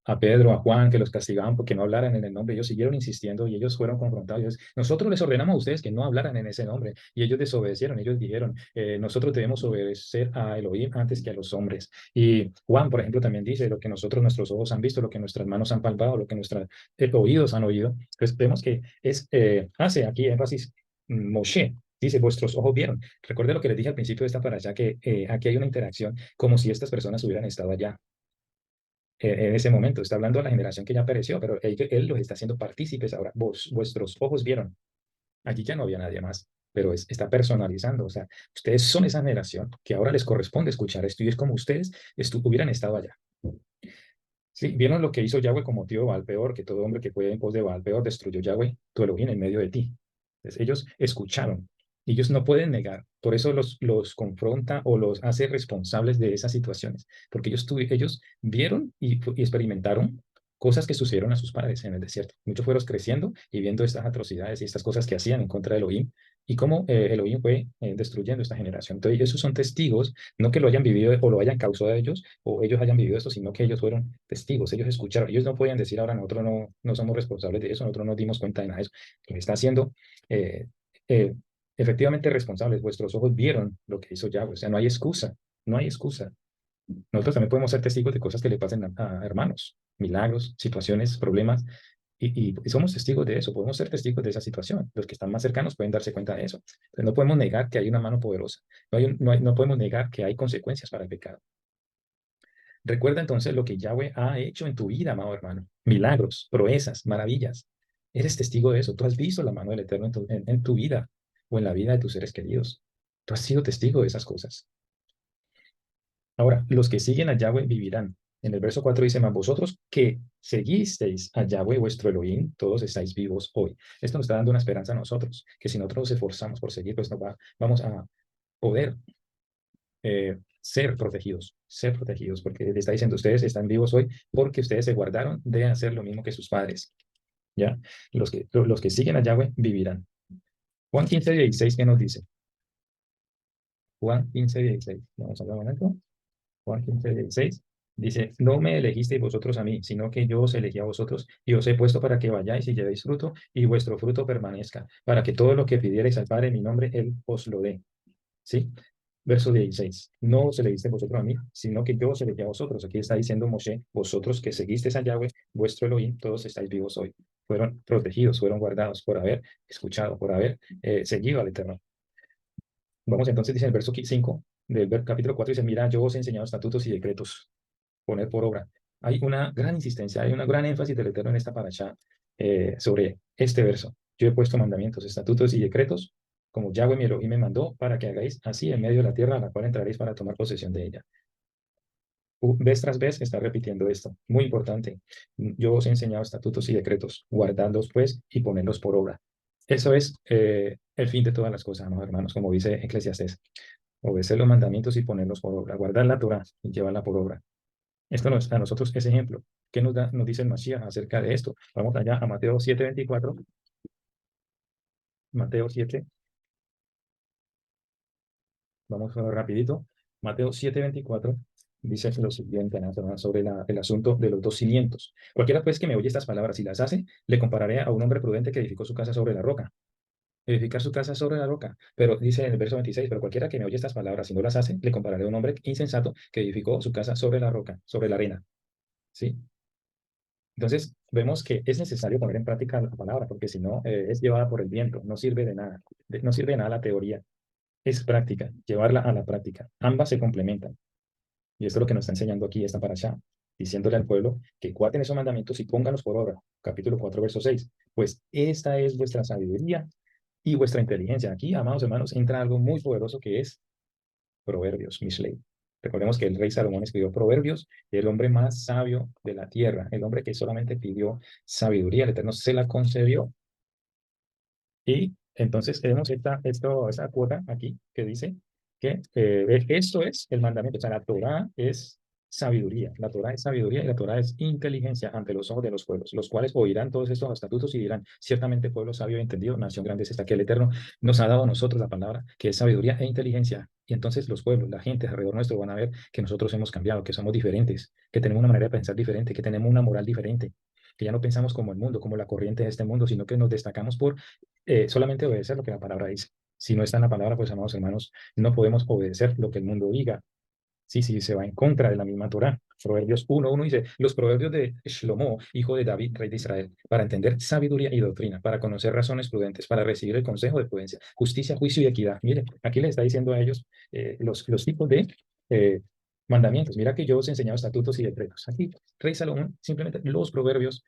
a Pedro, a Juan, que los castigaban porque no hablaran en el nombre, ellos siguieron insistiendo y ellos fueron confrontados. Nosotros les ordenamos a ustedes que no hablaran en ese nombre, y ellos desobedecieron. Ellos dijeron, nosotros debemos obedecer a Elohim antes que a los hombres. Y Juan, por ejemplo, también dice, lo que nuestros ojos han visto, lo que nuestras manos han palpado, lo que nuestros oídos han oído. Pues vemos que hace aquí énfasis Moshe. Dice, vuestros ojos vieron. Recuerde lo que les dije al principio de esta parasha, que aquí hay una interacción como si estas personas hubieran estado allá en ese momento. Está hablando de la generación que ya pereció, pero él los está haciendo partícipes ahora. Vuestros ojos vieron. Allí ya no había nadie más, pero está personalizando. O sea, ustedes son esa generación que ahora les corresponde escuchar esto, y es como ustedes hubieran estado allá. Sí, vieron lo que hizo Yahweh con motivo de Baal-peor, que todo hombre que fue en pos de Baal-peor destruyó Yahweh, tu Elohim, en medio de ti. Entonces, ellos escucharon, ellos no pueden negar, por eso los confronta o los hace responsables de esas situaciones, porque ellos vieron y experimentaron cosas que sucedieron a sus padres en el desierto. Muchos fueron creciendo y viendo estas atrocidades y estas cosas que hacían en contra de Elohim, y cómo Elohim fue destruyendo esta generación. Entonces, esos son testigos, no que lo hayan vivido o lo hayan causado ellos, o ellos hayan vivido esto, sino que ellos fueron testigos, ellos escucharon. Ellos no podían decir, ahora nosotros no somos responsables de eso, nosotros no dimos cuenta de nada de eso. Lo está haciendo eh, eh, efectivamente responsables. Vuestros ojos vieron lo que hizo Yahweh. O sea, no hay excusa, no hay excusa. Nosotros también podemos ser testigos de cosas que le pasen a hermanos, milagros, situaciones, problemas, y somos testigos de eso, podemos ser testigos de esa situación. Los que están más cercanos pueden darse cuenta de eso. Pero no podemos negar que hay una mano poderosa, no podemos negar que hay consecuencias para el pecado. Recuerda entonces lo que Yahweh ha hecho en tu vida, amado hermano. Milagros, proezas, maravillas. Eres testigo de eso. Tú has visto la mano del Eterno en tu vida o en la vida de tus seres queridos. Tú has sido testigo de esas cosas. Ahora, los que siguen a Yahweh vivirán. En el verso 4 dice, mas vosotros que seguisteis a Yahweh vuestro Elohim, todos estáis vivos hoy. Esto nos está dando una esperanza a nosotros, que si nosotros nos esforzamos por seguir, pues vamos a poder ser protegidos, porque le está diciendo, ustedes están vivos hoy porque ustedes se guardaron de hacer lo mismo que sus padres. ¿Ya? Los que siguen a Yahweh vivirán. Juan 15:16, ¿qué nos dice? Juan 15:16. Vamos a ver un momento. Juan 15:16. Dice, no me elegisteis vosotros a mí, sino que yo os elegí a vosotros y os he puesto para que vayáis y llevéis fruto y vuestro fruto permanezca, para que todo lo que pidierais al Padre en mi nombre, Él os lo dé. ¿Sí? Verso 16. No os elegiste vosotros a mí, sino que yo os elegí a vosotros. Aquí está diciendo Moshe, vosotros que seguisteis a Yahweh, vuestro Elohim, todos estáis vivos hoy. Fueron protegidos, fueron guardados por haber escuchado, por haber seguido al Eterno. Vamos entonces, dice el verso 5 del capítulo 4, dice, mira, yo os he enseñado estatutos y decretos, poner por obra. Hay una gran insistencia, hay una gran énfasis del Eterno en esta parasha sobre este verso. Yo he puesto mandamientos, estatutos y decretos, como Yahweh mi Elohim me mandó, para que hagáis así en medio de la tierra a la cual entraréis para tomar posesión de ella. Vez tras vez está repitiendo esto. Muy importante. Yo os he enseñado estatutos y decretos. Guardadlos pues y ponedlos por obra. Eso es el fin de todas las cosas, ¿no, hermanos? Como dice Eclesiastés. Obedecer los mandamientos y ponerlos por obra. Guardar la Torah y llevarla por obra. Esto a nosotros es ejemplo. ¿Qué nos dice el Mashiach acerca de esto? Vamos allá a Mateo 7:24. Mateo 7. Vamos rapidito. Mateo 7:24 dice lo siguiente, ¿no? Sobre el asunto de los dos cimientos. Cualquiera pues que me oye estas palabras y las hace, le compararé a un hombre prudente que edificó su casa sobre la roca. Edificar su casa sobre la roca. Pero dice en el verso 26, pero cualquiera que me oye estas palabras y no las hace, le compararé a un hombre insensato que edificó su casa sobre la roca, sobre la arena. ¿Sí? Entonces, vemos que es necesario poner en práctica la palabra, porque si no, es llevada por el viento, no sirve de nada. No sirve de nada la teoría, es práctica, llevarla a la práctica. Ambas se complementan. Y esto es lo que nos está enseñando aquí esta parasha, diciéndole al pueblo que guarden esos mandamientos y pónganlos por obra. Capítulo 4, verso 6. Pues esta es vuestra sabiduría y vuestra inteligencia. Aquí, amados hermanos, entra algo muy poderoso que es Proverbios, Mishlei. Recordemos que el rey Salomón escribió Proverbios, el hombre más sabio de la tierra, el hombre que solamente pidió sabiduría, el Eterno se la concedió. Y entonces tenemos esta cuota aquí que dice que esto es el mandamiento. O sea, la Torah es sabiduría. La Torah es sabiduría y la Torah es inteligencia ante los ojos de los pueblos, los cuales oirán todos estos estatutos y dirán, ciertamente pueblo sabio y entendido, nación grande es esta, que el Eterno nos ha dado a nosotros la palabra, que es sabiduría e inteligencia. Y entonces los pueblos, la gente alrededor nuestro van a ver que nosotros hemos cambiado, que somos diferentes, que tenemos una manera de pensar diferente, que tenemos una moral diferente, que ya no pensamos como el mundo, como la corriente de este mundo, sino que nos destacamos por solamente obedecer lo que la palabra dice. Si no está en la palabra, pues, amados hermanos, no podemos obedecer lo que el mundo diga. Sí, sí, se va en contra de la misma Torá. Proverbios 1:1 dice, los proverbios de Shlomo, hijo de David, rey de Israel, para entender sabiduría y doctrina, para conocer razones prudentes, para recibir el consejo de prudencia, justicia, juicio y equidad. Mire, aquí les está diciendo a ellos los tipos de eh, mandamientos. Mira que yo os he enseñado estatutos y decretos. Aquí, rey Salomón, simplemente los proverbios,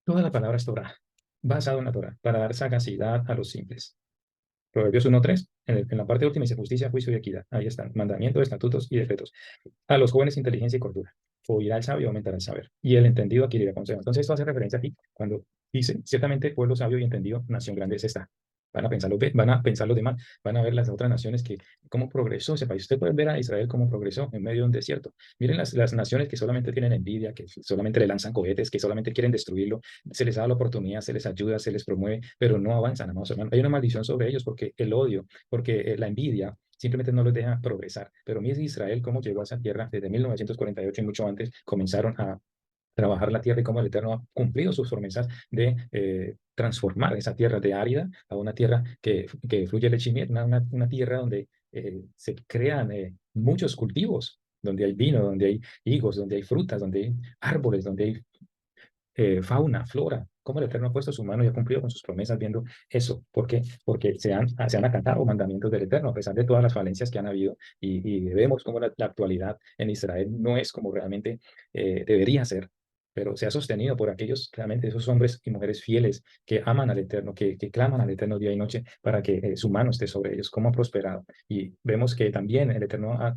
toda la palabra es Torá, basado en la Torá, para dar sagacidad a los simples. Proverbios 1:3, en la parte última dice justicia, juicio y equidad. Ahí están, mandamientos, estatutos y decretos. A los jóvenes inteligencia y cordura. Oirá el sabio y aumentará el saber. Y el entendido adquirirá consejo. Entonces esto hace referencia aquí cuando dice, ciertamente pueblo sabio y entendido, nación grande es esta. Van a pensar los demás, van a ver las otras naciones que cómo progresó ese país. Usted puede ver a Israel cómo progresó en medio de un desierto. Miren las naciones que solamente tienen envidia, que solamente le lanzan cohetes, que solamente quieren destruirlo. Se les da la oportunidad, se les ayuda, se les promueve, pero no avanzan, amados hermanos. Hay una maldición sobre ellos porque el odio, porque la envidia simplemente no los deja progresar. Pero mire Israel cómo llegó a esa tierra desde 1948 y mucho antes comenzaron a trabajar la tierra y cómo el Eterno ha cumplido sus promesas de transformar esa tierra de árida a una tierra que fluye leche y miel, una tierra donde se crean muchos cultivos, donde hay vino, donde hay higos, donde hay frutas, donde hay árboles, donde hay fauna, flora, cómo el Eterno ha puesto su mano y ha cumplido con sus promesas viendo eso. ¿Por qué? Porque se han acatado mandamientos del Eterno, a pesar de todas las falencias que han habido, y vemos cómo la actualidad en Israel no es como realmente debería ser, pero se ha sostenido por aquellos, realmente, esos hombres y mujeres fieles que aman al Eterno, que claman al Eterno día y noche para que su mano esté sobre ellos, cómo ha prosperado. Y vemos que también el Eterno ha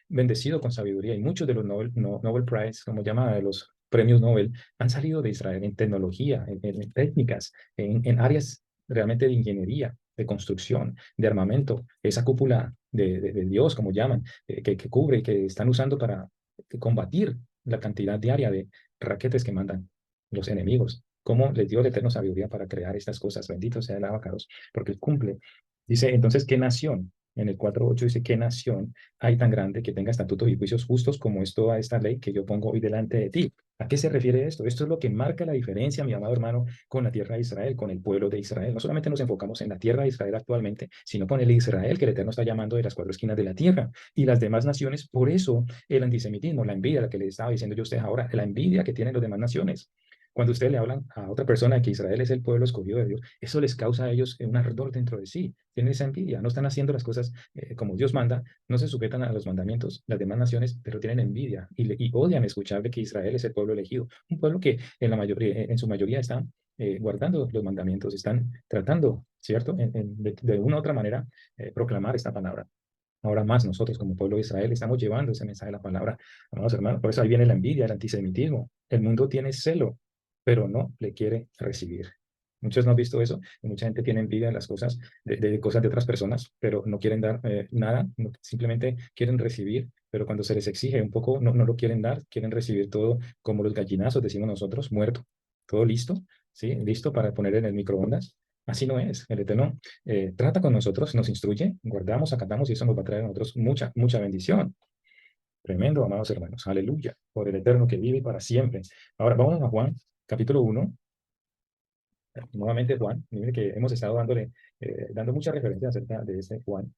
bendecido con sabiduría y muchos de los Nobel Prize, como llama de los premios Nobel, han salido de Israel en tecnología, en técnicas, en áreas realmente de ingeniería, de construcción, de armamento, esa cúpula de Dios, como llaman, que cubre y que están usando para combatir la cantidad diaria de raquetes que mandan los enemigos. ¿Cómo les dio el Eterno sabiduría para crear estas cosas? Bendito sea el abacados, porque él cumple. Dice, entonces, ¿qué nación? En el 4:8 dice, ¿qué nación hay tan grande que tenga estatutos y juicios justos como es toda esta ley que yo pongo hoy delante de ti? ¿A qué se refiere esto? Esto es lo que marca la diferencia, mi amado hermano, con la tierra de Israel, con el pueblo de Israel. No solamente nos enfocamos en la tierra de Israel actualmente, sino con el Israel que el Eterno está llamando de las cuatro esquinas de la tierra. Y las demás naciones, por eso el antisemitismo, la envidia, la que le estaba diciendo yo a ustedes ahora, la envidia que tienen las demás naciones. Cuando ustedes le hablan a otra persona de que Israel es el pueblo escogido de Dios, eso les causa a ellos un ardor dentro de sí. Tienen esa envidia, no están haciendo las cosas como Dios manda, no se sujetan a los mandamientos, las demás naciones, pero tienen envidia y odian escuchar de que Israel es el pueblo elegido, un pueblo que en su mayoría está guardando los mandamientos, están tratando, ¿cierto? De una u otra manera, proclamar esta palabra. Ahora más nosotros como pueblo de Israel estamos llevando ese mensaje de la palabra, amados hermanos. Por eso ahí viene la envidia, el antisemitismo. El mundo tiene celo, pero no le quiere recibir. Muchos no han visto eso, y mucha gente tiene envidia de las cosas, de cosas de otras personas, pero no quieren dar nada, simplemente quieren recibir, pero cuando se les exige un poco, no lo quieren dar, quieren recibir todo como los gallinazos, decimos nosotros, muerto, todo listo, ¿sí? Listo para poner en el microondas. Así no es, el Eterno trata con nosotros, nos instruye, guardamos, acatamos y eso nos va a traer a nosotros mucha, mucha bendición. Tremendo, amados hermanos. Aleluya. Por el Eterno que vive para siempre. Ahora vamos a Juan, capítulo 1. Nuevamente Juan. Mire que hemos estado dando muchas referencias acerca de este Juan.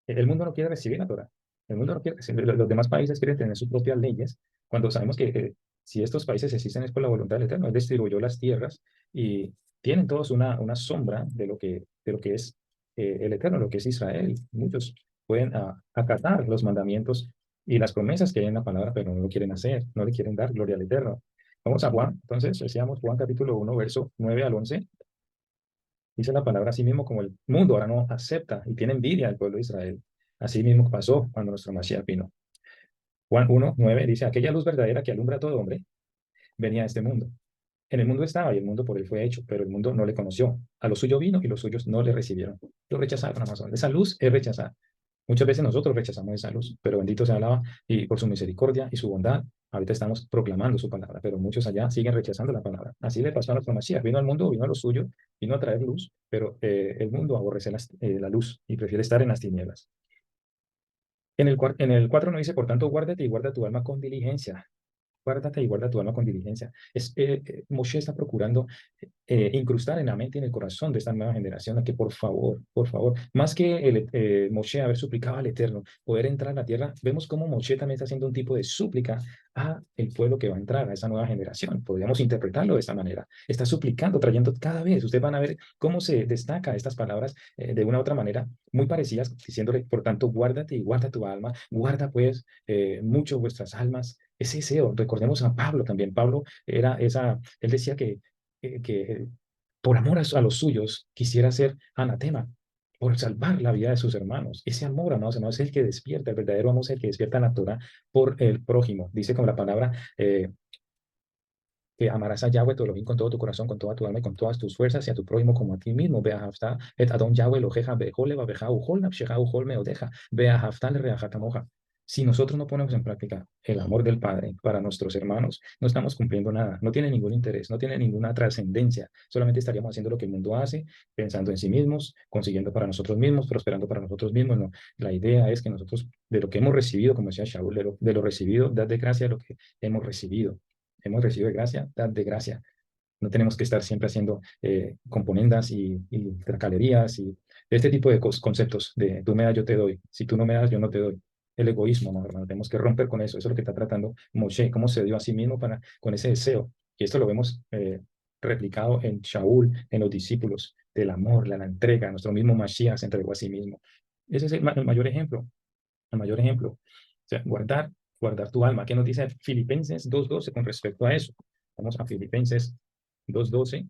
El mundo no quiere recibir la Torah. El mundo no quiere recibir. Los demás países quieren tener sus propias leyes. Cuando sabemos que si estos países existen es por la voluntad del Eterno. Él distribuyó las tierras y tienen todos una sombra de lo que es el Eterno, lo que es Israel. Muchos pueden acatar los mandamientos y las promesas que hay en la palabra, pero no lo quieren hacer, no le quieren dar gloria al Eterno. Vamos a Juan, entonces, decíamos Juan capítulo 1, verso 9 al 11. Dice la palabra así mismo como el mundo ahora no acepta y tiene envidia al pueblo de Israel. Así mismo pasó cuando nuestro Mashiach vino. Juan 1:9 dice, aquella luz verdadera que alumbra a todo hombre venía a este mundo. En el mundo estaba y el mundo por él fue hecho, pero el mundo no le conoció. A lo suyo vino y los suyos no le recibieron. Lo rechazaron, Amazon. Esa luz es rechazada. Muchas veces nosotros rechazamos esa luz, pero bendito sea Alaba y por su misericordia y su bondad, ahorita estamos proclamando su palabra, pero muchos allá siguen rechazando la palabra. Así le pasó a nuestro Mesías. Vino al mundo, vino a lo suyo, vino a traer luz, pero el mundo aborrece la luz y prefiere estar en las tinieblas. En el 4 nos dice, por tanto, guárdate y guarda tu alma con diligencia. Guárdate y guarda tu alma con diligencia. Moshe está procurando incrustar en la mente y en el corazón de esta nueva generación a que por favor, más que Moshe haber suplicado al Eterno poder entrar a la tierra, vemos cómo Moshe también está haciendo un tipo de súplica a el pueblo que va a entrar, a esa nueva generación. Podríamos interpretarlo de esta manera. Está suplicando, trayendo cada vez. Ustedes van a ver cómo se destaca estas palabras de una u otra manera, muy parecidas, diciéndole, por tanto, guárdate y guarda tu alma, guarda pues mucho vuestras almas. Ese deseo, recordemos a Pablo también. Pablo él decía que por amor a los suyos quisiera ser anatema, por salvar la vida de sus hermanos. Ese amor, amados hermanos, es el que despierta, el verdadero amor es el que despierta la Torah por el prójimo. Dice con la palabra que amarás a Yahweh tu Elohim con todo tu corazón, con toda tu alma y con todas tus fuerzas, y a tu prójimo como a ti mismo. Beahavta et Adon Yahweh lojeja bejole babeja ujol nafsheja ujol meodeja. Beahavta le reajatamoja. Si nosotros no ponemos en práctica el amor del Padre para nuestros hermanos, no estamos cumpliendo nada, no tiene ningún interés, no tiene ninguna trascendencia, solamente estaríamos haciendo lo que el mundo hace, pensando en sí mismos, consiguiendo para nosotros mismos, prosperando para nosotros mismos. No, la idea es que nosotros, de lo que hemos recibido, como decía Shaul, de lo recibido, dad de gracia a lo que hemos recibido. Hemos recibido de gracia, dad de gracia. No tenemos que estar siempre haciendo componendas y tracalerías y este tipo de conceptos de tú me das, yo te doy. Si tú no me das, yo no te doy. El egoísmo, no, hermano, tenemos que romper con eso. Eso es lo que está tratando Moshe, cómo se dio a sí mismo con ese deseo. Y esto lo vemos replicado en Shaul, en los discípulos, del amor, la entrega. Nuestro mismo Mashiach se entregó a sí mismo. Ese es el mayor ejemplo, el mayor ejemplo. O sea, guardar tu alma. ¿Qué nos dice Filipenses 2:12 con respecto a eso? Vamos a Filipenses 2:12.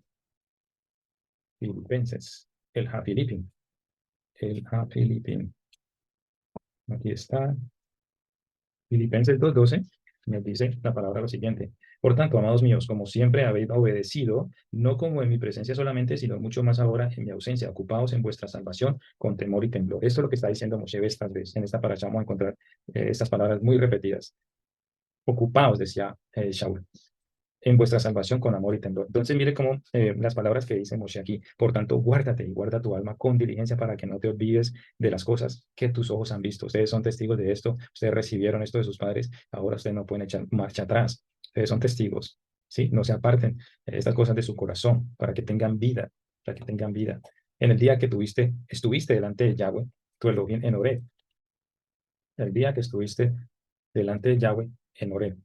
Filipenses, el Hafilipin. El Hafilipin. Aquí está. Filipenses 2:12 nos dice la palabra lo siguiente. Por tanto, amados míos, como siempre habéis obedecido, no como en mi presencia solamente, sino mucho más ahora en mi ausencia, ocupados en vuestra salvación con temor y temblor. Esto es lo que está diciendo Moshe estas veces. En esta paracha vamos a encontrar estas palabras muy repetidas. Ocupados, decía Shaul, en vuestra salvación con amor y temblor. Entonces, mire cómo las palabras que dice Moshe aquí. Por tanto, guárdate y guarda tu alma con diligencia para que no te olvides de las cosas que tus ojos han visto. Ustedes son testigos de esto. Ustedes recibieron esto de sus padres. Ahora ustedes no pueden echar marcha atrás. Ustedes son testigos. ¿Sí? No se aparten estas cosas de su corazón para que tengan vida, para que tengan vida. En el día que estuviste delante de Yahweh, tu Elohim en Horeb. El día que estuviste delante de Yahweh en Horeb.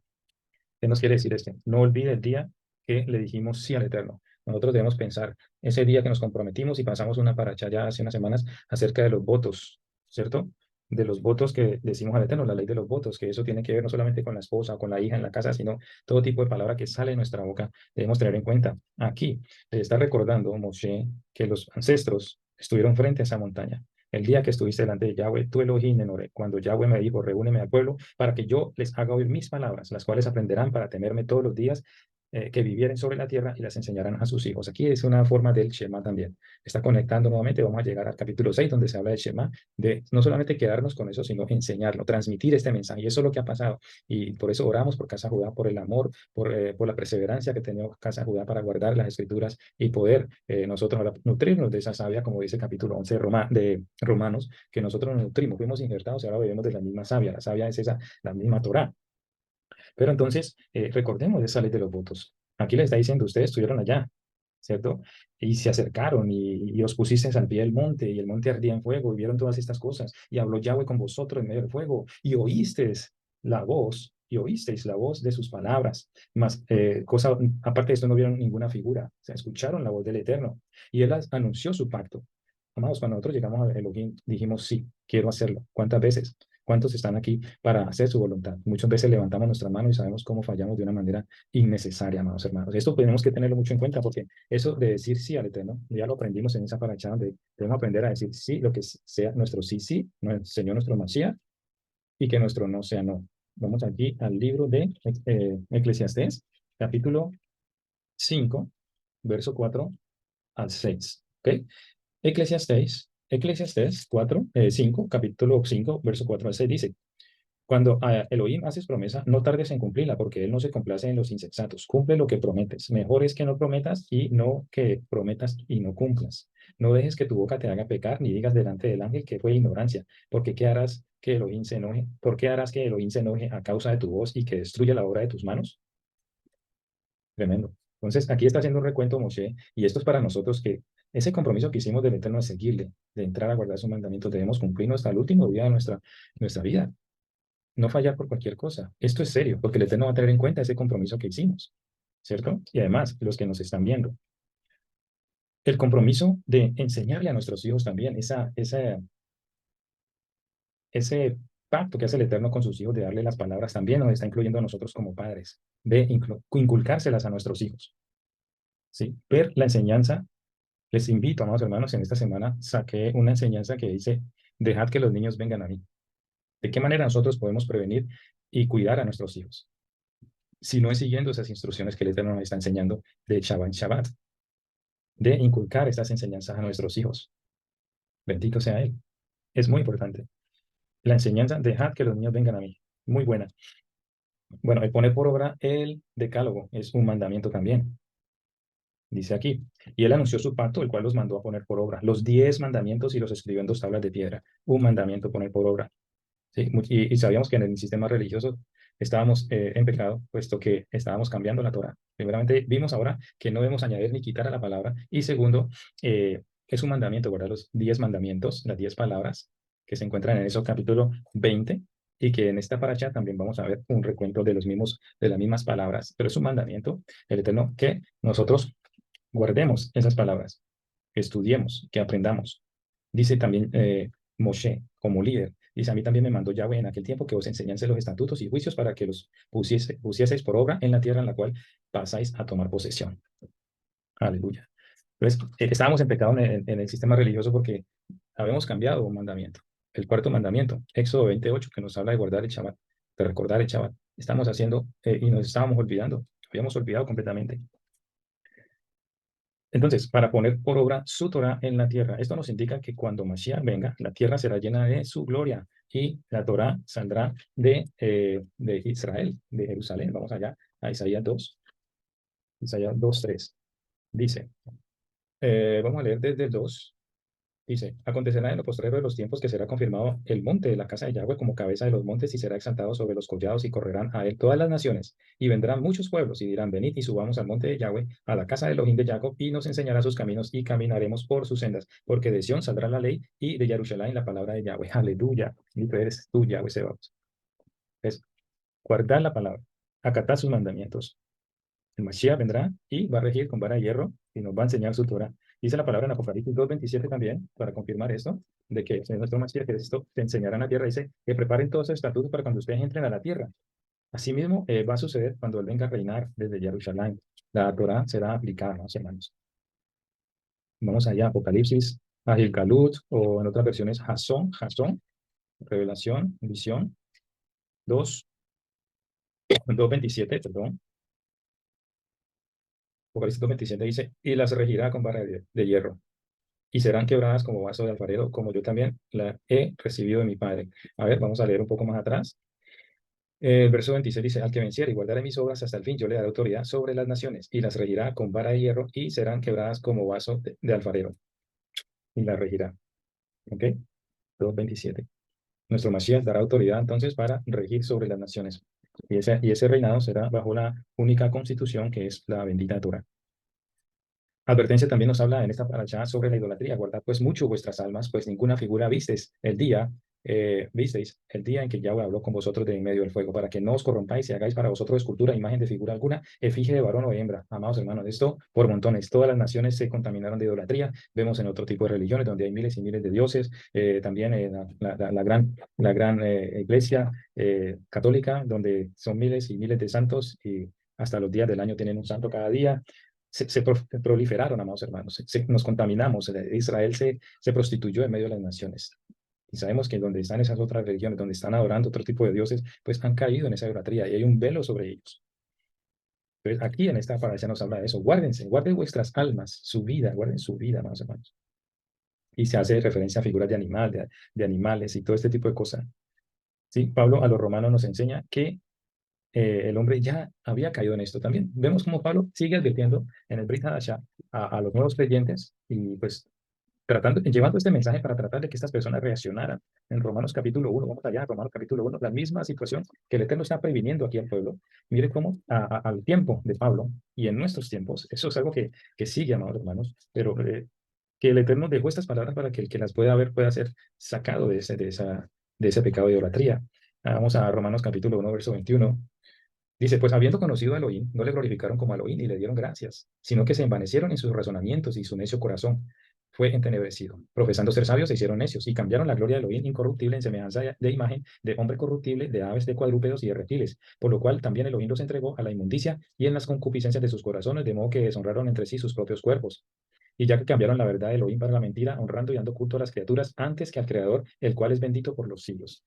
¿Qué nos quiere decir esto? No olvide el día que le dijimos sí al Eterno. Nosotros debemos pensar ese día que nos comprometimos y pasamos una paracha ya hace unas semanas acerca de los votos, ¿cierto? De los votos que decimos al Eterno, la ley de los votos, que eso tiene que ver no solamente con la esposa o con la hija en la casa, sino todo tipo de palabra que sale de nuestra boca. Debemos tener en cuenta. Aquí está recordando Moshe que los ancestros estuvieron frente a esa montaña. El día que estuviste delante de Yahweh, tú Elohim en Horeb, cuando Yahweh me dijo, reúneme al pueblo para que yo les haga oír mis palabras, las cuales aprenderán para temerme todos los días que vivieren sobre la tierra y las enseñarán a sus hijos. Aquí es una forma del Shema también. Está conectando nuevamente, vamos a llegar al capítulo 6, donde se habla del Shema, de no solamente quedarnos con eso, sino enseñarlo, transmitir este mensaje. Y eso es lo que ha pasado. Y por eso oramos por Casa Judá, por el amor, por la perseverancia que tenía Casa Judá para guardar las escrituras y poder nosotros nutrirnos de esa savia, como dice el capítulo 11 de Romanos, que nosotros nos nutrimos, fuimos injertados y ahora bebemos de la misma savia. La savia es esa, la misma Torá. Pero entonces, recordemos esa ley de los votos. Aquí le está diciendo, ustedes estuvieron allá, ¿cierto? Y se acercaron y os pusisteis al pie del monte y el monte ardía en fuego y vieron todas estas cosas y habló Yahweh con vosotros en medio del fuego y oísteis la voz de sus palabras. Más, aparte de esto, no vieron ninguna figura, o sea, escucharon la voz del Eterno y él anunció su pacto. Amados, cuando nosotros llegamos a Elohim, dijimos, sí, quiero hacerlo. ¿Cuántas veces? ¿Cuántos están aquí para hacer su voluntad? Muchas veces levantamos nuestra mano y sabemos cómo fallamos de una manera innecesaria, amados hermanos. Esto tenemos que tenerlo mucho en cuenta porque eso de decir sí al Eterno, ya lo aprendimos en esa paracha donde debemos aprender a decir sí, lo que sea nuestro sí, sí, Señor nuestro Mashiach, y que nuestro no sea no. Vamos aquí al libro de Eclesiastés, capítulo 5, verso 4 al 6. ¿Ok? Eclesiastés 4, 5, capítulo 5, verso 4 al 6 dice, cuando a Elohim haces promesa, no tardes en cumplirla, porque Él no se complace en los insensatos. Cumple lo que prometes. Mejor es que no prometas y no que prometas y no cumplas. No dejes que tu boca te haga pecar, ni digas delante del ángel que fue ignorancia, porque ¿qué harás que Elohim se enoje? ¿Por qué harás que Elohim se enoje a causa de tu voz y que destruya la obra de tus manos? Tremendo. Entonces, aquí está haciendo un recuento Moshe, y esto es para nosotros que ese compromiso que hicimos del Eterno de seguirle, de entrar a guardar sus mandamientos, debemos cumplirlo hasta el último día de nuestra vida. No fallar por cualquier cosa. Esto es serio, porque el Eterno va a tener en cuenta ese compromiso que hicimos, ¿cierto? Y además, los que nos están viendo, el compromiso de enseñarle a nuestros hijos también, ese pacto que hace el Eterno con sus hijos de darle las palabras, también nos está incluyendo a nosotros como padres, de inculcárselas a nuestros hijos, ¿sí? Ver la enseñanza. Les invito, amados hermanos, en esta semana saqué una enseñanza que dice, dejad que los niños vengan a mí. ¿De qué manera nosotros podemos prevenir y cuidar a nuestros hijos? Si no es siguiendo esas instrucciones que el Eterno nos está enseñando de Shabbat en Shabbat, de inculcar estas enseñanzas a nuestros hijos. Bendito sea Él. Es muy importante. La enseñanza, dejad que los niños vengan a mí. Muy buena. Bueno, el poner por obra el decálogo es un mandamiento también. Dice aquí, y él anunció su pacto, el cual los mandó a poner por obra. Los 10 mandamientos y los escribió en 2 tablas de piedra. Un mandamiento poner por obra. ¿Sí? Y sabíamos que en el sistema religioso estábamos en pecado, puesto que estábamos cambiando la Torah. Primeramente, vimos ahora que no debemos añadir ni quitar a la palabra. Y segundo, es un mandamiento, ¿verdad? Los 10 mandamientos, las 10 palabras que se encuentran en esos capítulo 20 y que en esta paracha también vamos a ver un recuento de las mismas palabras, pero es un mandamiento, el Eterno, que nosotros guardemos esas palabras, que estudiemos, que aprendamos. Dice también Moshe, como líder, dice, a mí también me mandó Yahweh en aquel tiempo que os enseñase los estatutos y juicios para que los pusieseis por obra en la tierra en la cual pasáis a tomar posesión. Aleluya. Entonces, estábamos en pecado en el sistema religioso porque habíamos cambiado un mandamiento. El cuarto mandamiento, Éxodo 28, que nos habla de guardar el Shabbat, de recordar el Shabbat. Estamos haciendo y nos estábamos olvidando. Habíamos olvidado completamente. Entonces, para poner por obra su Torah en la tierra, esto nos indica que cuando Mashiach venga, la tierra será llena de su gloria y la Torah saldrá de Israel, de Jerusalén. Vamos allá a Isaías 2, Isaías 2, 3. Dice, vamos a leer desde el 2. Dice, acontecerá en lo postrero de los tiempos que será confirmado el monte de la casa de Yahweh como cabeza de los montes y será exaltado sobre los collados y correrán a él todas las naciones. Y vendrán muchos pueblos y dirán, venid y subamos al monte de Yahweh, a la casa de Elohim de Jacob, y nos enseñará sus caminos y caminaremos por sus sendas, porque de Sión saldrá la ley y de Jerusalén la palabra de Yahweh. Aleluya. Y tú eres tú, Yahweh Sebaot. Es guardar la palabra, acatar sus mandamientos. El Mashiach vendrá y va a regir con vara de hierro y nos va a enseñar su Torah. Dice la palabra en Apocalipsis 2:27 también, para confirmar esto, de que es nuestro Mashiach, que esto te enseñará en la tierra. Dice que preparen todos los estatutos para cuando ustedes entren a la tierra. Asimismo, va a suceder cuando Él venga a reinar desde Jerusalén. La Torah será aplicada, ¿no, hermanos? Vamos allá, Apocalipsis, Agilgalut, o en otras versiones, Jasón, Revelación, Visión, 2, 2:27, perdón. Apocalipsis 2:27 dice, y las regirá con vara de hierro y serán quebradas como vaso de alfarero, como yo también la he recibido de mi Padre. A ver, vamos a leer un poco más atrás. El verso 26 dice, al que venciere y guardaré mis obras hasta el fin, yo le daré autoridad sobre las naciones, y las regirá con vara de hierro, y serán quebradas como vaso de alfarero, y las regirá. ¿Ok? 2:27. Nuestro Mashiach dará autoridad entonces para regir sobre las naciones. Y ese reinado será bajo la única constitución que es la bendita Torah. Advertencia también nos habla en esta paracha sobre la idolatría. Guardad pues mucho vuestras almas, pues ninguna figura vistes el día visteis el día en que Yahweh habló con vosotros de en medio del fuego, para que no os corrompáis y hagáis para vosotros escultura, imagen de figura alguna, efigie de varón o de hembra. Amados hermanos, esto por montones. Todas las naciones se contaminaron de idolatría. Vemos en otro tipo de religiones donde hay miles y miles de dioses. También la gran iglesia católica, donde son miles y miles de santos y hasta los días del año tienen un santo cada día. Proliferaron, amados hermanos, nos contaminamos. Israel se prostituyó en medio de las naciones. Y sabemos que donde están esas otras religiones, donde están adorando otro tipo de dioses, pues han caído en esa idolatría y hay un velo sobre ellos. Entonces, aquí en esta parábola nos habla de eso. Guárdense, guarden vuestras almas, su vida, guarden su vida, hermanos, hermanos. Y se hace referencia a figuras de animales y todo este tipo de cosas. ¿Sí? Pablo a los romanos nos enseña que el hombre ya había caído en esto también. Vemos cómo Pablo sigue advirtiendo en el Brit Hadashah a los nuevos creyentes y pues llevando este mensaje para tratar de que estas personas reaccionaran. En Romanos capítulo 1, vamos allá, Romanos capítulo 1, la misma situación que el Eterno está previniendo aquí al pueblo. Mire cómo al tiempo de Pablo y en nuestros tiempos, eso es algo que sigue, amados hermanos, pero que el Eterno dejó estas palabras para que el que las pueda ver pueda ser sacado de ese pecado de idolatría. Vamos a Romanos capítulo 1, verso 21. Dice, pues habiendo conocido a Elohim, no le glorificaron como a Elohim y le dieron gracias, sino que se envanecieron en sus razonamientos y su necio corazón fue entenebrecido. Profesando ser sabios, se hicieron necios y cambiaron la gloria de Elohim incorruptible en semejanza de imagen de hombre corruptible, de aves, de cuadrúpedos y de reptiles, por lo cual también Elohim los entregó a la inmundicia y en las concupiscencias de sus corazones, de modo que deshonraron entre sí sus propios cuerpos. Y ya que cambiaron la verdad de Elohim para la mentira, honrando y dando culto a las criaturas antes que al Creador, el cual es bendito por los siglos.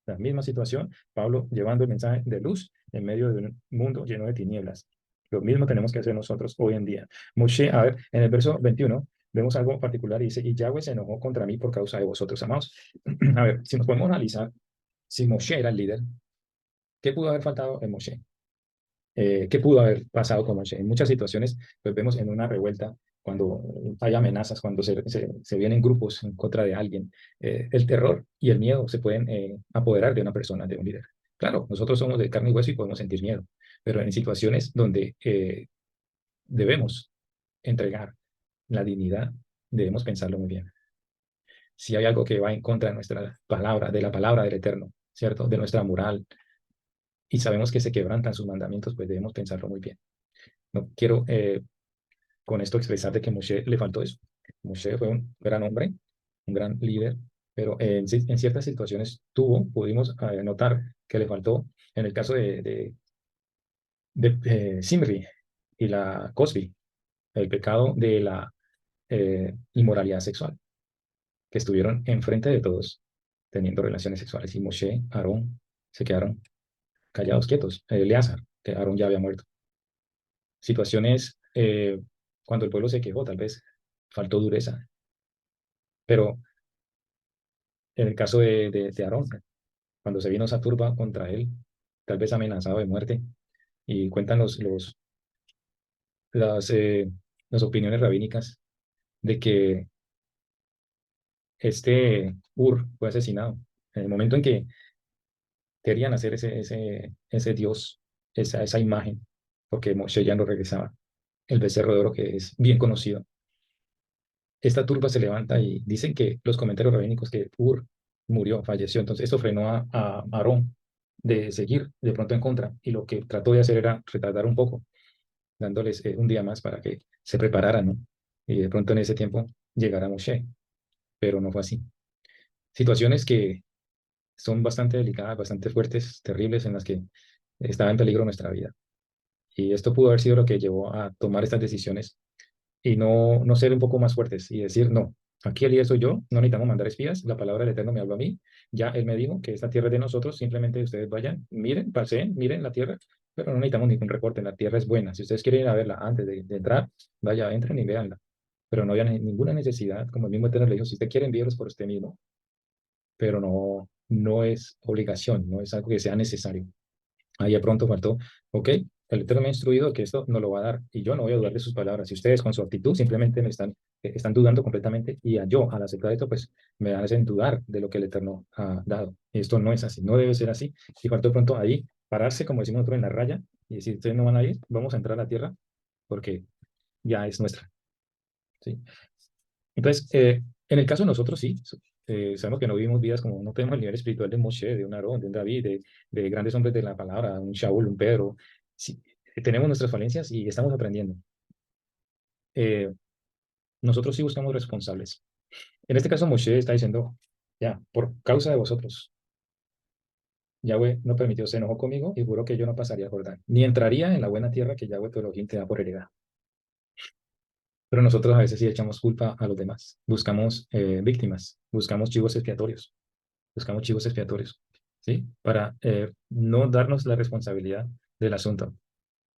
La misma situación, Pablo llevando el mensaje de luz en medio de un mundo lleno de tinieblas. Lo mismo tenemos que hacer nosotros hoy en día. Moshe, a ver, en el verso 21 vemos algo particular y dice, y Yahweh se enojó contra mí por causa de vosotros, amados. A ver, si nos podemos analizar, si Moshe era el líder, ¿qué pudo haber faltado en Moshe? ¿Qué pudo haber pasado con Moshe? En muchas situaciones, pues vemos en una revuelta, cuando hay amenazas, cuando se vienen grupos en contra de alguien, el terror y el miedo se pueden apoderar de una persona, de un líder. Claro, nosotros somos de carne y hueso y podemos sentir miedo, pero en situaciones donde debemos entregar la dignidad, debemos pensarlo muy bien. Si hay algo que va en contra de nuestra palabra, de la palabra del Eterno, ¿cierto? De nuestra moral, y sabemos que se quebrantan sus mandamientos, pues debemos pensarlo muy bien. No quiero con esto expresar de que Moshe le faltó eso. Moshe fue un gran hombre, un gran líder, pero en ciertas situaciones pudimos notar que le faltó, en el caso de Simri y la Cosby, el pecado de la inmoralidad sexual, que estuvieron enfrente de todos teniendo relaciones sexuales y Moshe, Aarón, se quedaron callados, quietos. Eleazar, que Aarón ya había muerto. Situaciones cuando el pueblo se quejó, tal vez faltó dureza, pero en el caso de Aarón, cuando se vino esa turba contra él, tal vez amenazado de muerte, y cuentan las, eh, las opiniones rabínicas de que este Ur fue asesinado. En el momento en que querían hacer ese Dios, esa imagen, porque Moshe ya no regresaba, el becerro de oro que es bien conocido, esta turba se levanta y dicen que los comentarios rabínicos que Ur murió, falleció. Entonces esto frenó a Aarón de seguir de pronto en contra y lo que trató de hacer era retardar un poco, dándoles un día más para que se prepararan, ¿no? Y de pronto en ese tiempo llegara Moshe, pero no fue así. Situaciones que son bastante delicadas, bastante fuertes, terribles, en las que estaba en peligro nuestra vida. Y esto pudo haber sido lo que llevó a tomar estas decisiones y no ser un poco más fuertes y decir, no, aquí el líder soy yo, no necesitamos mandar espías, la palabra del Eterno me habló a mí, ya Él me dijo que esta tierra es de nosotros, simplemente ustedes vayan, miren, paseen, miren la tierra, pero no necesitamos ningún reporte, la tierra es buena, si ustedes quieren ir a verla antes de entrar, vaya, entren y véanla, pero no había ninguna necesidad, como el mismo Eterno le dijo, si usted quiere enviarlos por usted mismo, pero no es obligación, no es algo que sea necesario. Ahí de pronto faltó, ok, el Eterno me ha instruido que esto no lo va a dar y yo no voy a dudar de sus palabras. Si ustedes con su actitud simplemente están dudando completamente y yo al aceptar esto, pues me hacen dudar de lo que el Eterno ha dado. Y esto no es así, no debe ser así. Y faltó de pronto ahí pararse, como decimos nosotros, en la raya y decir, ustedes no van a ir, vamos a entrar a la tierra porque ya es nuestra. ¿Sí? Entonces, en el caso de nosotros, sí, Sabemos que no vivimos vidas como no tenemos el nivel espiritual de Moshe, de un Aarón, de un David, de grandes hombres de la palabra, un Shaul, un Pedro. Sí, tenemos nuestras falencias y estamos aprendiendo. Eh, Nosotros sí buscamos responsables. En este caso, Moshe está diciendo, ya, por causa de vosotros, Yahweh no permitió, se enojó conmigo y juró que yo no pasaría a Jordán, ni entraría en la buena tierra que Yahweh tu Elohim te da por heredad. Pero nosotros a veces sí echamos culpa a los demás. Buscamos víctimas, buscamos chivos expiatorios, ¿sí? Para no darnos la responsabilidad del asunto,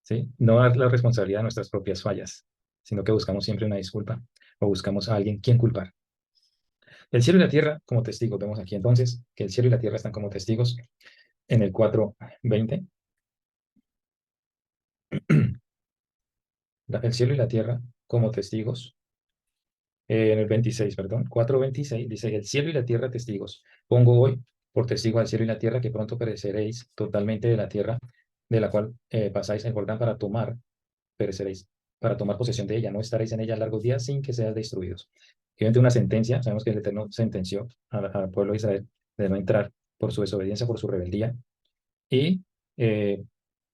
¿sí? No dar la responsabilidad de nuestras propias fallas, sino que buscamos siempre una disculpa o buscamos a alguien quien culpar. El cielo y la tierra como testigos. Vemos aquí entonces que el cielo y la tierra están como testigos en el 4:20. El cielo y la tierra como testigos. En el 26, perdón, 4:26 dice, el cielo y la tierra testigos. Pongo hoy por testigo al cielo y la tierra que pronto pereceréis totalmente de la tierra de la cual pasáis el Jordán para tomar, pereceréis, para tomar posesión de ella. No estaréis en ella largos días sin que seas destruidos. Obviamente una sentencia, sabemos que el Eterno sentenció al pueblo de Israel de no entrar por su desobediencia, por su rebeldía. Y eh,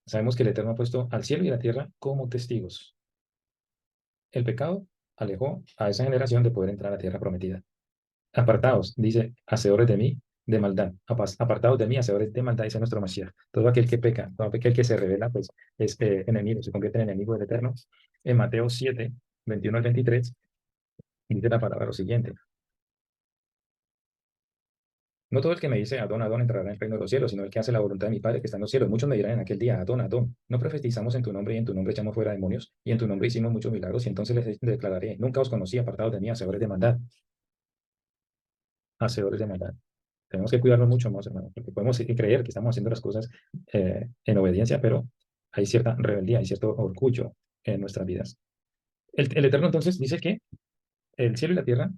sabemos que el Eterno ha puesto al cielo y a la tierra como testigos. El pecado alejó a esa generación de poder entrar a la tierra prometida. Apartaos, dice, hacedores de mí, de maldad. Apartaos de mí, hacedores de maldad, dice nuestro Mashiach. Todo aquel que peca, todo aquel que se revela, pues es enemigo, se convierte en enemigo del Eterno. En Mateo 7:21 al 23, dice la palabra lo siguiente. No todo el que me dice Adón, Adón entrará en el reino de los cielos, sino el que hace la voluntad de mi Padre que está en los cielos. Muchos me dirán en aquel día, Adón, Adón, no profetizamos en tu nombre y en tu nombre echamos fuera demonios y en tu nombre hicimos muchos milagros y entonces les declararé, nunca os conocí, apartados de mí, hacedores de maldad, hacedores de maldad. Tenemos que cuidarnos mucho más, hermano, porque podemos creer que estamos haciendo las cosas en obediencia, pero hay cierta rebeldía, hay cierto orgullo en nuestras vidas. El Eterno entonces dice que el cielo y la tierra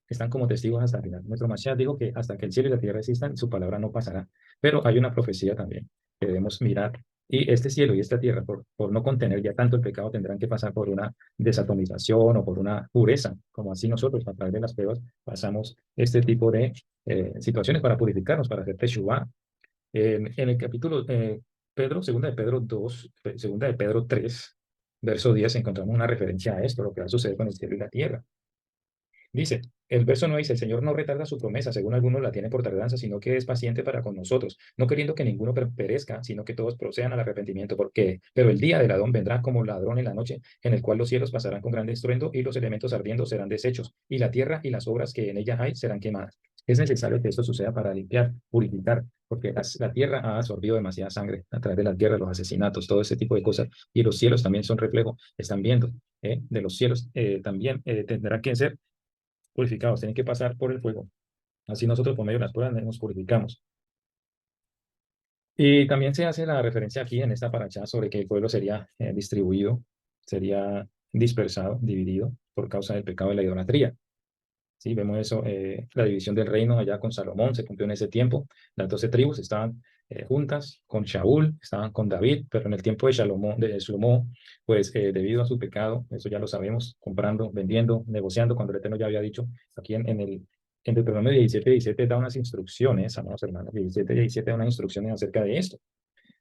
están como testigos hasta el final. Nuestro Mashiach dijo que hasta que el cielo y la tierra existan, su palabra no pasará. Pero hay una profecía también que debemos mirar. Y este cielo y esta tierra, por no contener ya tanto el pecado, tendrán que pasar por una desatomización o por una pureza, como así nosotros a través de las pruebas pasamos este tipo de situaciones para purificarnos, para hacer teshuvah. En el capítulo Pedro, segunda de Pedro 3, verso 10, encontramos una referencia a esto, lo que va a suceder con el cielo y la tierra. Dice, el verso 9 dice, el Señor no retarda su promesa, según algunos la tienen por tardanza, sino que es paciente para con nosotros, no queriendo que ninguno perezca, sino que todos procedan al arrepentimiento. Pero el día del Adón vendrá como ladrón en la noche, en el cual los cielos pasarán con gran estruendo y los elementos ardiendo serán deshechos, y la tierra y las obras que en ella hay serán quemadas. Es necesario que esto suceda para limpiar, purificar, porque la tierra ha absorbido demasiada sangre a través de las guerras, los asesinatos, todo ese tipo de cosas, y los cielos también son reflejo, están viendo, de los cielos también tendrá que ser purificados, tienen que pasar por el fuego. Así nosotros por medio de las pruebas nos purificamos. Y también se hace la referencia aquí en esta paracha sobre que el pueblo sería distribuido, sería dispersado, dividido por causa del pecado de la idolatría. Sí, vemos eso, la división del reino allá con Salomón se cumplió en ese tiempo. Las 12 tribus estaban juntas con Shaul, estaban con David, pero en el tiempo de Salomón, pues debido a su pecado, eso ya lo sabemos, comprando, vendiendo, negociando, cuando el Eterno ya había dicho, aquí en Deuteronomio 17:17 da unas instrucciones, amados hermanos, 17:17 da unas instrucciones acerca de esto.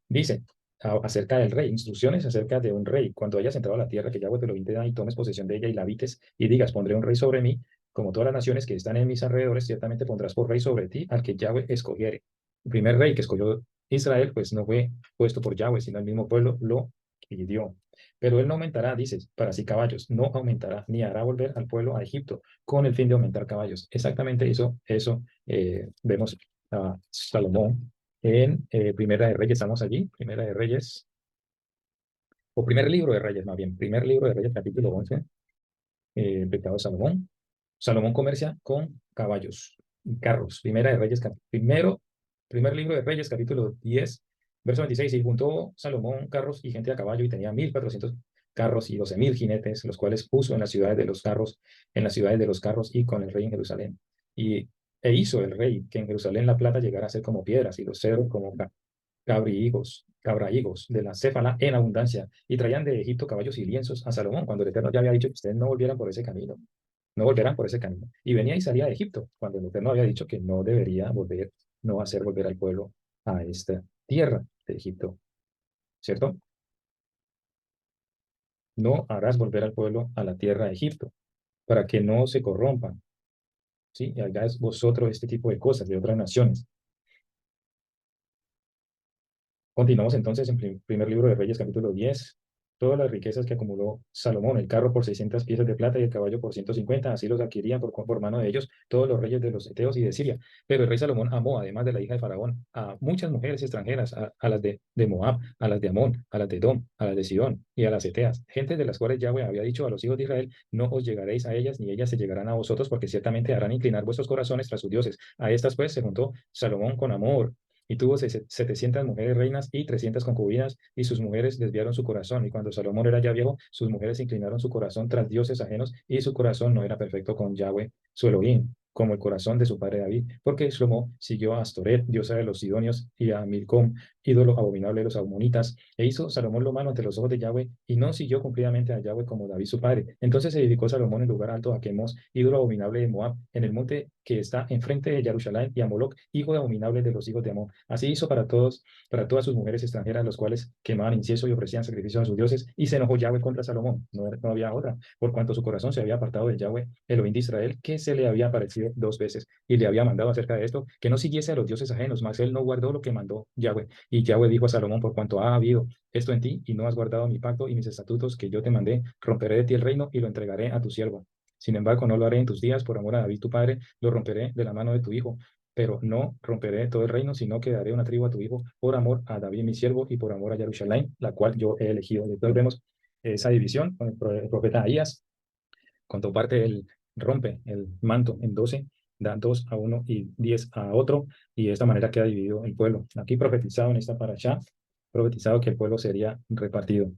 Dice, acerca del rey, instrucciones acerca de un rey. Cuando hayas entrado a la tierra que Yahweh te lo da y tomes posesión de ella y la habites y digas, pondré un rey sobre mí, como todas las naciones que están en mis alrededores, ciertamente pondrás por rey sobre ti al que Yahweh escogiere. El primer rey que escogió Israel, pues no fue puesto por Yahweh, sino el mismo pueblo lo pidió. Pero él no aumentará, dices, para sí caballos, no aumentará, ni hará volver al pueblo a Egipto con el fin de aumentar caballos. Exactamente eso vemos a Salomón en Primera de Reyes, estamos allí, Primera de Reyes, o primer libro de Reyes, más bien, primer libro de Reyes, capítulo 11, el pecado de Salomón. Salomón comercia con caballos y carros. Primera de Reyes, primer libro de Reyes, capítulo 10, verso 26, y juntó Salomón carros y gente a caballo y tenía 1,400 carros y 12,000 jinetes, los cuales puso en las ciudades de los carros, y con el rey en Jerusalén. E hizo el rey que en Jerusalén la plata llegara a ser como piedras y los cedros como cabrahigos de la céfala en abundancia, y traían de Egipto caballos y lienzos a Salomón, cuando el Eterno ya había dicho que ustedes no volvieran por ese camino. no volverán por ese camino. Y venía y salía de Egipto, cuando el Eterno había dicho que no debería volver, no hacer volver al pueblo a esta tierra de Egipto, ¿cierto? No harás volver al pueblo a la tierra de Egipto, para que no se corrompan, ¿sí? Y hagáis vosotros este tipo de cosas de otras naciones. Continuamos entonces en primer libro de Reyes, capítulo 10. Todas las riquezas que acumuló Salomón, el carro por 600 piezas de plata y el caballo por 150, así los adquirían por mano de ellos todos los reyes de los Eteos y de Siria. Pero el rey Salomón amó, además de la hija de Faraón, a muchas mujeres extranjeras, a las de Moab, a las de Amón, a las de Edom, a las de Sidón y a las Eteas, gente de las cuales Yahweh había dicho a los hijos de Israel, no os llegaréis a ellas, ni ellas se llegarán a vosotros, porque ciertamente harán inclinar vuestros corazones tras sus dioses. A estas pues se juntó Salomón con amor y tuvo 700 mujeres reinas y 300 concubinas, y sus mujeres desviaron su corazón. Y cuando Salomón era ya viejo, sus mujeres inclinaron su corazón tras dioses ajenos, y su corazón no era perfecto con Yahweh, su Elohim, como el corazón de su padre David, porque Shlomo siguió a Astoret, diosa de los sidonios, y a Milcom, ídolo abominable de los amonitas, e hizo Salomón lo malo ante los ojos de Yahweh, y no siguió cumplidamente a Yahweh como David su padre. Entonces se edificó Salomón en lugar alto a Quemos, ídolo abominable de Moab, en el monte que está enfrente de Jerusalén, y a Moloc, hijo de abominable de los hijos de Amón. Así hizo para todas sus mujeres extranjeras, los cuales quemaban incienso y ofrecían sacrificios a sus dioses, y se enojó Yahweh contra Salomón. No había otra, por cuanto su corazón se había apartado de Yahweh, Elohim de Israel, que se le había aparecido 2 veces, y le había mandado acerca de esto, que no siguiese a los dioses ajenos, mas él no guardó lo que mandó Yahweh. Y Yahweh dijo a Salomón, por cuanto ha habido esto en ti, y no has guardado mi pacto y mis estatutos que yo te mandé, romperé de ti el reino y lo entregaré a tu siervo. Sin embargo, no lo haré en tus días por amor a David tu padre, lo romperé de la mano de tu hijo, pero no romperé todo el reino, sino que daré una tribu a tu hijo por amor a David mi siervo y por amor a Jerusalén, la cual yo he elegido. Entonces vemos esa división con el profeta Ahías, cuando parte él rompe el manto en 12, da 2 a uno y 10 a otro, y de esta manera queda dividido el pueblo. Aquí profetizado en esta parashá, profetizado que el pueblo sería repartido.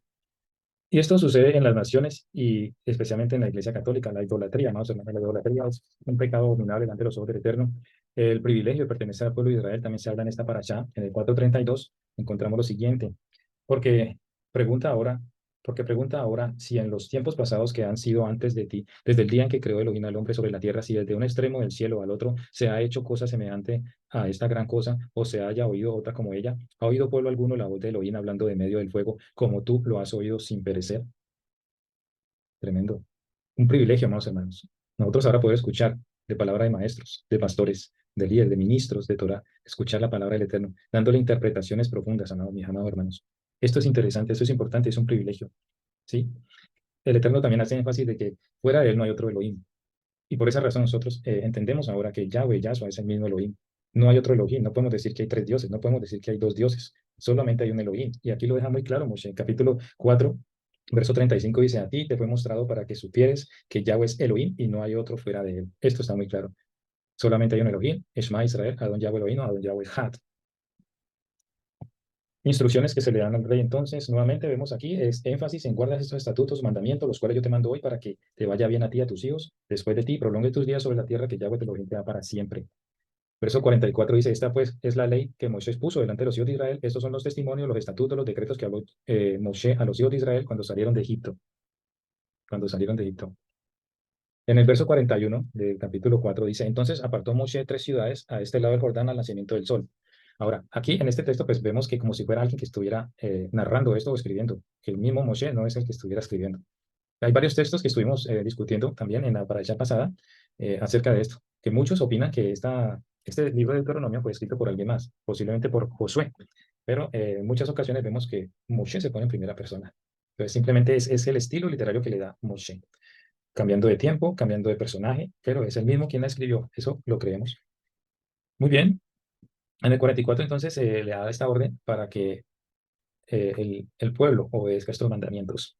Y esto sucede en las naciones y especialmente en la Iglesia Católica, la idolatría, ¿no? O sea, la idolatría es un pecado abominable delante de los ojos del Eterno. El privilegio de pertenecer al pueblo de Israel también se habla en esta parashá. En el 4:32 encontramos lo siguiente, porque pregunta ahora, pregunta ahora si en los tiempos pasados que han sido antes de ti, desde el día en que creó Elohim al hombre sobre la tierra, si desde un extremo del cielo al otro se ha hecho cosa semejante a esta gran cosa, o se haya oído otra como ella, ¿ha oído pueblo alguno la voz de Elohim hablando de medio del fuego, como tú lo has oído sin perecer? Tremendo. Un privilegio, amados hermanos. Nosotros ahora podemos escuchar de palabra de maestros, de pastores, de líderes, de ministros de Torah, escuchar la palabra del Eterno, dándole interpretaciones profundas, amados, mis amados hermanos. Esto es interesante, esto es importante, es un privilegio, ¿sí? El Eterno también hace énfasis de que fuera de él no hay otro Elohim. Y por esa razón nosotros entendemos ahora que Yahweh, Yahshua es el mismo Elohim. No hay otro Elohim, no podemos decir que hay 3 dioses, no podemos decir que hay 2 dioses, solamente hay un Elohim. Y aquí lo deja muy claro Moshe, capítulo 4, verso 35 dice, a ti te fue mostrado para que supieres que Yahweh es Elohim y no hay otro fuera de él. Esto está muy claro. Solamente hay un Elohim, Shema Israel, Adon Yahweh Elohim, Adon Yahweh Had. Instrucciones que se le dan al rey. Entonces, nuevamente vemos aquí, es énfasis en guardas estos estatutos, mandamientos, los cuales yo te mando hoy para que te vaya bien a ti y a tus hijos, después de ti, prolongue tus días sobre la tierra que Yahweh te lo da para siempre. Verso 44 dice, esta pues es la ley que Moisés puso delante de los hijos de Israel. Estos son los testimonios, los estatutos, los decretos que habló Moshe a los hijos de Israel cuando salieron de Egipto. Cuando salieron de Egipto. En el verso 41 del capítulo 4 dice, entonces apartó Moshe 3 ciudades a este lado del Jordán al nacimiento del sol. Ahora, aquí en este texto pues vemos que como si fuera alguien que estuviera narrando esto o escribiendo, que el mismo Moshe no es el que estuviera escribiendo. Hay varios textos que estuvimos discutiendo también en la paracha pasada acerca de esto, que muchos opinan que este libro de Deuteronomio fue escrito por alguien más, posiblemente por Josué, pero en muchas ocasiones vemos que Moshe se pone en primera persona. Entonces simplemente es el estilo literario que le da Moshe, cambiando de tiempo, cambiando de personaje, pero es el mismo quien la escribió, eso lo creemos. Muy bien, en el 44 entonces le da esta orden para que el pueblo obedezca estos mandamientos.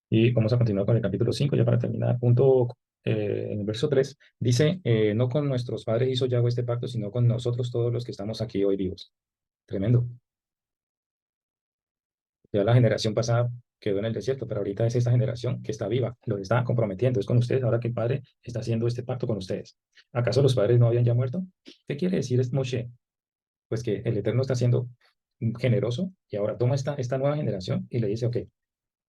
Y vamos a continuar con el capítulo 5 ya para terminar. En el verso 3 dice, no con nuestros padres hizo Yahweh este pacto, sino con nosotros todos los que estamos aquí hoy vivos. Tremendo. Ya la generación pasada quedó en el desierto, pero ahorita es esta generación que está viva, lo está comprometiendo, es con ustedes ahora que el Padre está haciendo este pacto con ustedes. ¿Acaso los padres no habían ya muerto? ¿Qué quiere decir Moshe? Pues que el Eterno está siendo generoso y ahora toma esta nueva generación y le dice, ok,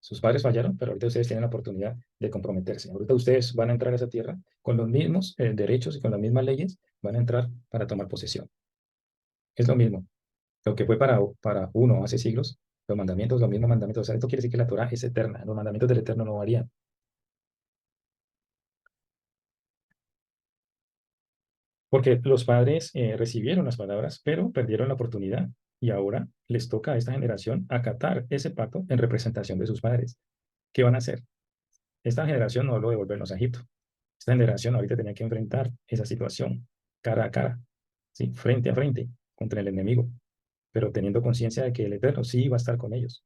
Sus padres fallaron, pero ahorita ustedes tienen la oportunidad de comprometerse. Ahorita ustedes van a entrar a esa tierra con los mismos derechos y con las mismas leyes, van a entrar para tomar posesión. Es lo mismo. Lo que fue para uno hace siglos, los mandamientos, los mismos mandamientos. O sea, esto quiere decir que la Torah es eterna. Los mandamientos del Eterno no varían. Porque los padres recibieron las palabras, pero perdieron la oportunidad. Y ahora les toca a esta generación acatar ese pacto en representación de sus padres. ¿Qué van a hacer? Esta generación no lo devolvernos a Egipto. Esta generación ahorita tenía que enfrentar esa situación cara a cara, ¿sí? Frente a frente contra el enemigo, pero teniendo conciencia de que el Eterno sí iba a estar con ellos.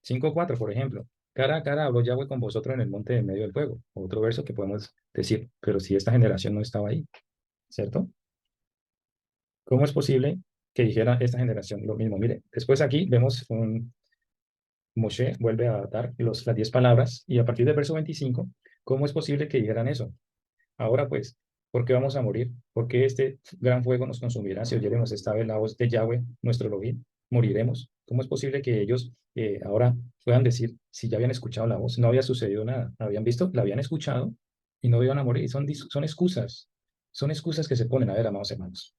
5:4, por ejemplo. Cara a cara habló Yahweh con vosotros en el monte en medio del fuego. Otro verso que podemos decir, pero si esta generación no estaba ahí, ¿cierto? ¿Cómo es posible que dijera esta generación lo mismo? Mire, después aquí vemos un Moshe vuelve a dar las 10 palabras y a partir del verso 25, ¿cómo es posible que dijeran eso? Ahora pues, ¿por qué vamos a morir? ¿Por qué este gran fuego nos consumirá si oyéremos esta vez la voz de Yahweh, nuestro Elohim? Moriremos. ¿Cómo es posible que ellos ahora puedan decir, si ya habían escuchado la voz, no había sucedido nada? Habían visto, la habían escuchado y no iban a morir. Son excusas que se ponen, a ver, amados hermanos.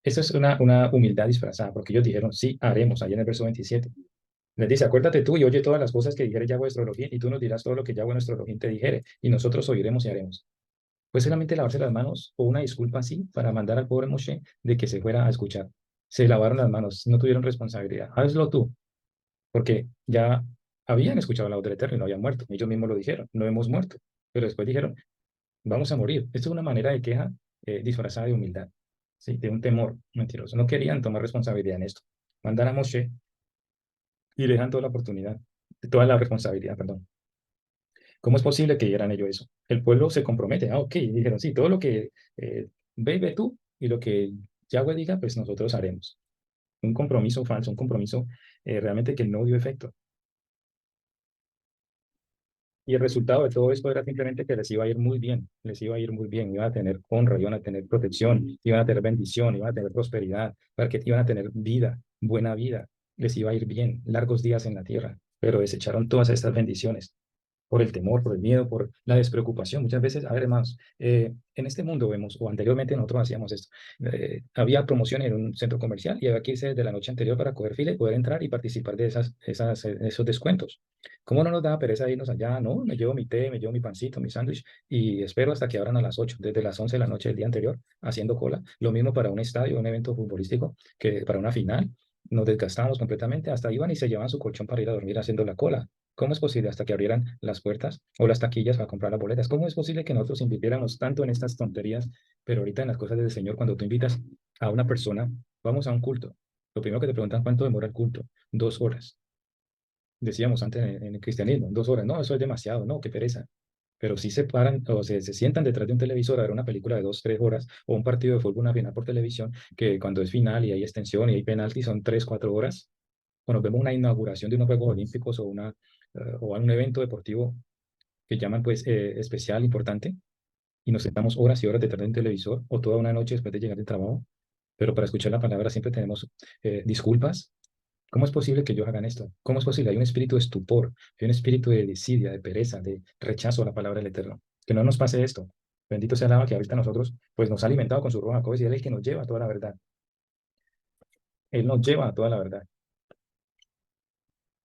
Esta es una humildad disfrazada, porque ellos dijeron, sí, haremos, allá en el verso 27. Les dice, acuérdate tú y oye todas las cosas que dijere Yahweh nuestro Elohim, y tú nos dirás todo lo que Yahweh nuestro Elohim te dijere, y nosotros oiremos y haremos. Fue solamente lavarse las manos o una disculpa así para mandar al pobre Moshe de que se fuera a escuchar. Se lavaron las manos, no tuvieron responsabilidad. Hazlo tú, porque ya habían escuchado la voz del Eterno y no habían muerto. Ellos mismos lo dijeron, no hemos muerto. Pero después dijeron, vamos a morir. Esto es una manera de queja disfrazada de humildad, ¿sí? De un temor mentiroso. No querían tomar responsabilidad en esto. Mandan a Moshe y le dejan toda la oportunidad, toda la responsabilidad, perdón. ¿Cómo es posible que dieran ellos eso? El pueblo se compromete. Ah, ok. Y dijeron, sí, todo lo que ve tú y lo que Yahweh diga, pues nosotros haremos. Un compromiso falso, un compromiso realmente que no dio efecto. Y el resultado de todo esto era simplemente que les iba a ir muy bien, les iba a ir muy bien, iban a tener honra, iban a tener protección, iban a tener bendición, iban a tener prosperidad, para que iban a tener vida, buena vida, les iba a ir bien, largos días en la tierra, pero desecharon todas estas bendiciones por el temor, por el miedo, por la despreocupación. Muchas veces, a ver, hermanos, en este mundo vemos, o anteriormente nosotros hacíamos esto, había promoción en un centro comercial y había que irse desde la noche anterior para coger fila y poder entrar y participar de esos descuentos. ¿Cómo no nos daba pereza irnos allá? No, me llevo mi té, me llevo mi pancito, mi sándwich y espero hasta que abran a las 8, desde las 11 de la noche del día anterior, haciendo cola. Lo mismo para un estadio, un evento futbolístico, que para una final. Nos desgastamos completamente, hasta iban y se llevaban su colchón para ir a dormir haciendo la cola. ¿Cómo es posible hasta que abrieran las puertas o las taquillas para comprar las boletas? ¿Cómo es posible que nosotros invirtiéramos tanto en estas tonterías, pero ahorita en las cosas del Señor, cuando tú invitas a una persona, vamos a un culto? Lo primero que te preguntan, ¿cuánto demora el culto? 2 horas. Decíamos antes en el cristianismo, 2 horas. No, eso es demasiado, no, qué pereza. Pero si se paran o se sientan detrás de un televisor a ver una película de 2, 3 horas o un partido de fútbol, una final por televisión, que cuando es final y hay extensión y hay penalti son 3, 4 horas, cuando vemos una inauguración de unos Juegos Olímpicos o un evento deportivo que llaman pues especial, importante, y nos sentamos horas y horas detrás de un televisor o toda una noche después de llegar del trabajo, pero para escuchar la palabra siempre tenemos disculpas. ¿Cómo es posible que ellos hagan esto? ¿Cómo es posible? Hay un espíritu de estupor, hay un espíritu de desidia, de pereza, de rechazo a la palabra del Eterno. Que no nos pase esto. Bendito sea el que ahorita nosotros pues nos ha alimentado con su roja y Él es el que nos lleva a toda la verdad. Él nos lleva a toda la verdad.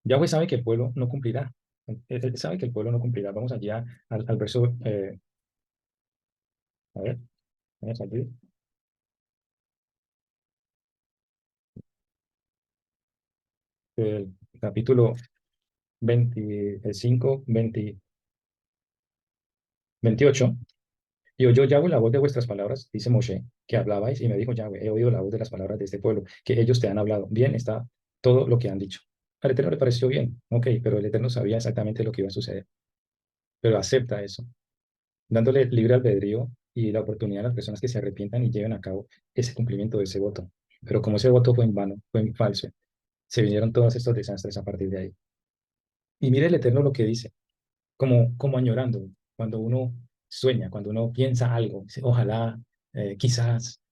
Yahweh sabe que el pueblo no cumplirá. Él sabe que el pueblo no cumplirá. Vamos allá al verso, a ver, vamos allí, el capítulo 25, 28. Y oyó Yahweh la voz de vuestras palabras, dice Moshe, que hablabais, y me dijo Yahweh, he oído la voz de las palabras de este pueblo, que ellos te han hablado. Bien está todo lo que han dicho. Al Eterno le pareció bien, ok, pero el Eterno sabía exactamente lo que iba a suceder. Pero acepta eso, dándole libre albedrío y la oportunidad a las personas que se arrepientan y lleven a cabo ese cumplimiento de ese voto. Pero como ese voto fue en vano, fue en falso, se vinieron todos estos desastres a partir de ahí. Y mire el Eterno lo que dice, como añorando, cuando uno sueña, cuando uno piensa algo, dice, ojalá, quizás.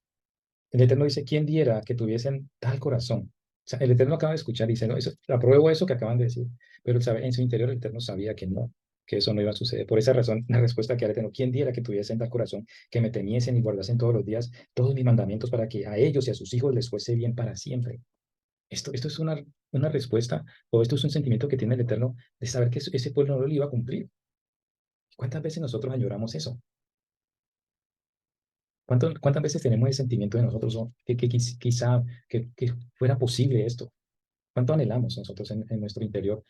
El Eterno dice, ¿quién diera que tuviesen tal corazón? sea, el Eterno acaba de escuchar y dice, no, eso, apruebo eso que acaban de decir, pero en su interior el Eterno sabía que no, que eso no iba a suceder. Por esa razón, la respuesta que al Eterno, ¿quién diera que tuviesen tal corazón, que me temiesen y guardasen todos los días todos mis mandamientos para que a ellos y a sus hijos les fuese bien para siempre? Esto es una respuesta, o esto es un sentimiento que tiene el Eterno de saber que ese pueblo no lo iba a cumplir. ¿Cuántas veces nosotros añoramos eso? ¿Cuántas veces tenemos el sentimiento de nosotros, oh, quizá que fuera posible esto? ¿Cuánto anhelamos nosotros en nuestro interior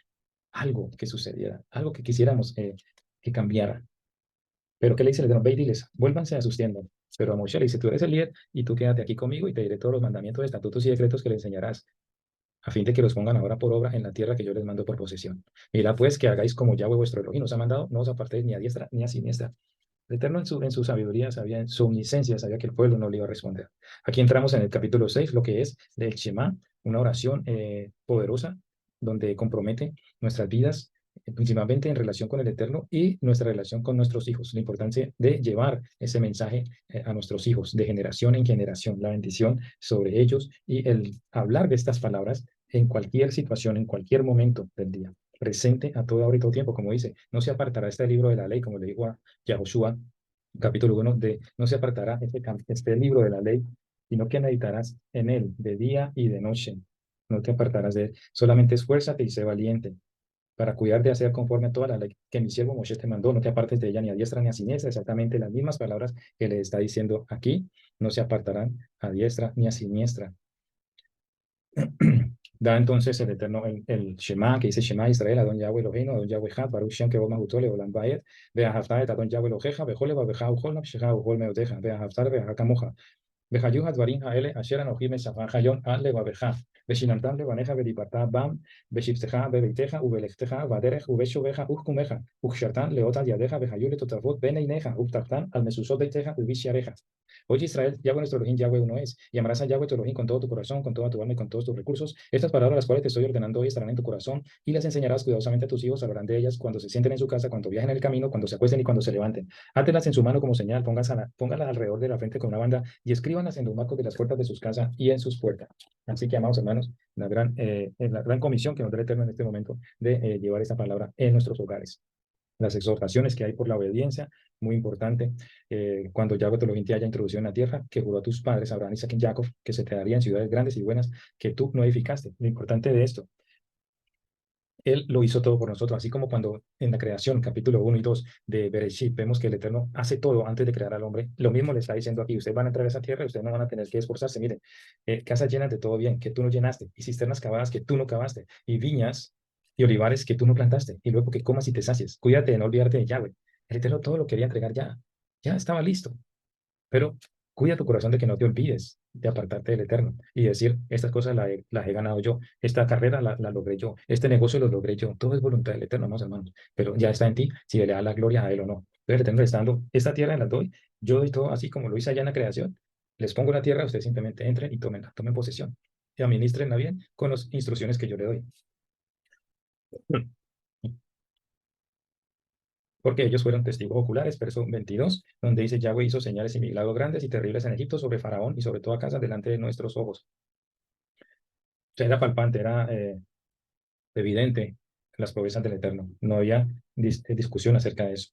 algo que sucediera, algo que quisiéramos que cambiara? Pero ¿qué le dice el Eterno? Ve y diles, vuélvanse a sus tiendas. Pero a Moshe le dice, tú eres el líder y tú quédate aquí conmigo y te diré todos los mandamientos, estatutos y decretos que le enseñarás, a fin de que los pongan ahora por obra en la tierra que yo les mando por posesión. Mira pues que hagáis como Yahweh vuestro Elohim nos ha mandado, no os apartéis ni a diestra ni a siniestra. El Eterno en su sabiduría sabía, en su omnisciencia, sabía que el pueblo no le iba a responder. Aquí entramos en el capítulo 6 lo que es del Shema, una oración poderosa donde compromete nuestras vidas, principalmente en relación con el Eterno y nuestra relación con nuestros hijos. La importancia de llevar ese mensaje a nuestros hijos, de generación en generación, la bendición sobre ellos y el hablar de estas palabras en cualquier situación, en cualquier momento del día presente a toda hora y todo tiempo, como dice, no se apartará este libro de la ley, como le dijo a Yahushua, capítulo 1, de no se apartará este libro de la ley, sino que meditarás en él de día y de noche. No te apartarás de él. Solamente esfuérzate y sé valiente para cuidar de hacer conforme a toda la ley que mi siervo Moshe te mandó. No te apartes de ella ni a diestra ni a siniestra. Exactamente las mismas palabras que le está diciendo aquí. No se apartarán a diestra ni a siniestra. Da entonces el Eterno el Shema, que dice Shema Israel, Adon Yahweh Eloheinu, Adon Yahweh Had, Baruch Shem Kevod Mahutole, Leolam Vaed, Ve'ahavta et Adon Yahweh Elohecha, Bechol Levavecha Uchol Nafshecha Uchol Meoteja, Ve'ahavta Ve'ahakamoja, Ve'hayu Hadvarim Ha'ele, Asher Anochim Mesafan Hayon Al Levavecha, Ve'shinantam Levaneja Ve'dibarta Bam, Ve'shipteja Bebeiteja, Uvelechteja, Vaderech, Uveshoveja, Uchkumeja, Uchshartan Leota Yadeja, Ve'hayu Letotavot, Beneineja, Uptartan, Al Mesusot Beiteja, Uvishareja. Oye Israel, Yahweh nuestro Elohim, Yahweh uno es, y amarás a Yahweh tu Elohim con todo tu corazón, con toda tu alma y con todos tus recursos. Estas palabras las cuales te estoy ordenando hoy estarán en tu corazón y las enseñarás cuidadosamente a tus hijos, hablarán de ellas cuando se sienten en su casa, cuando viajen en el camino, cuando se acuesten y cuando se levanten. Hátelas en su mano como señal, póngalas alrededor de la frente con una banda y escríbanlas en los marcos de las puertas de sus casas y en sus puertas. Así que, amados hermanos, la gran comisión que nos da el Eterno en este momento de llevar esta palabra en nuestros hogares, las exhortaciones que hay por la obediencia, muy importante. Cuando Yahweh te lo haya introducido en la tierra, que juró a tus padres, Abraham, Isaac y Jacob, que se te darían ciudades grandes y buenas que tú no edificaste. Lo importante de esto, Él lo hizo todo por nosotros, así como cuando en la creación, capítulo 1 y 2 de Bereshit, vemos que el Eterno hace todo antes de crear al hombre. Lo mismo le está diciendo aquí, ustedes van a entrar a esa tierra y ustedes no van a tener que esforzarse. Miren, casas llenas de todo bien, que tú no llenaste, y cisternas cavadas que tú no cavaste, y viñas y olivares que tú no plantaste, y luego que comas y te sacies. Cuídate de no olvidarte de Yahweh. El Eterno todo lo quería entregar ya, ya estaba listo. Pero cuida tu corazón de que no te olvides de apartarte del Eterno y decir, estas cosas las he ganado yo, esta carrera la logré yo, este negocio lo logré yo. Todo es voluntad del Eterno, amados hermanos. Pero ya está en ti si le da la gloria a Él o no. Pero el Eterno le está dando, esta tierra la doy, yo doy todo así como lo hice allá en la creación. Les pongo la tierra, ustedes simplemente entren y tomen posesión. Y administrenla bien con las instrucciones que yo le doy. Porque ellos fueron testigos oculares, verso 22, donde dice, Yahweh hizo señales y milagros grandes y terribles en Egipto sobre Faraón y sobre toda casa delante de nuestros ojos. O sea, era palpante, era evidente las promesas del Eterno. No había discusión acerca de eso.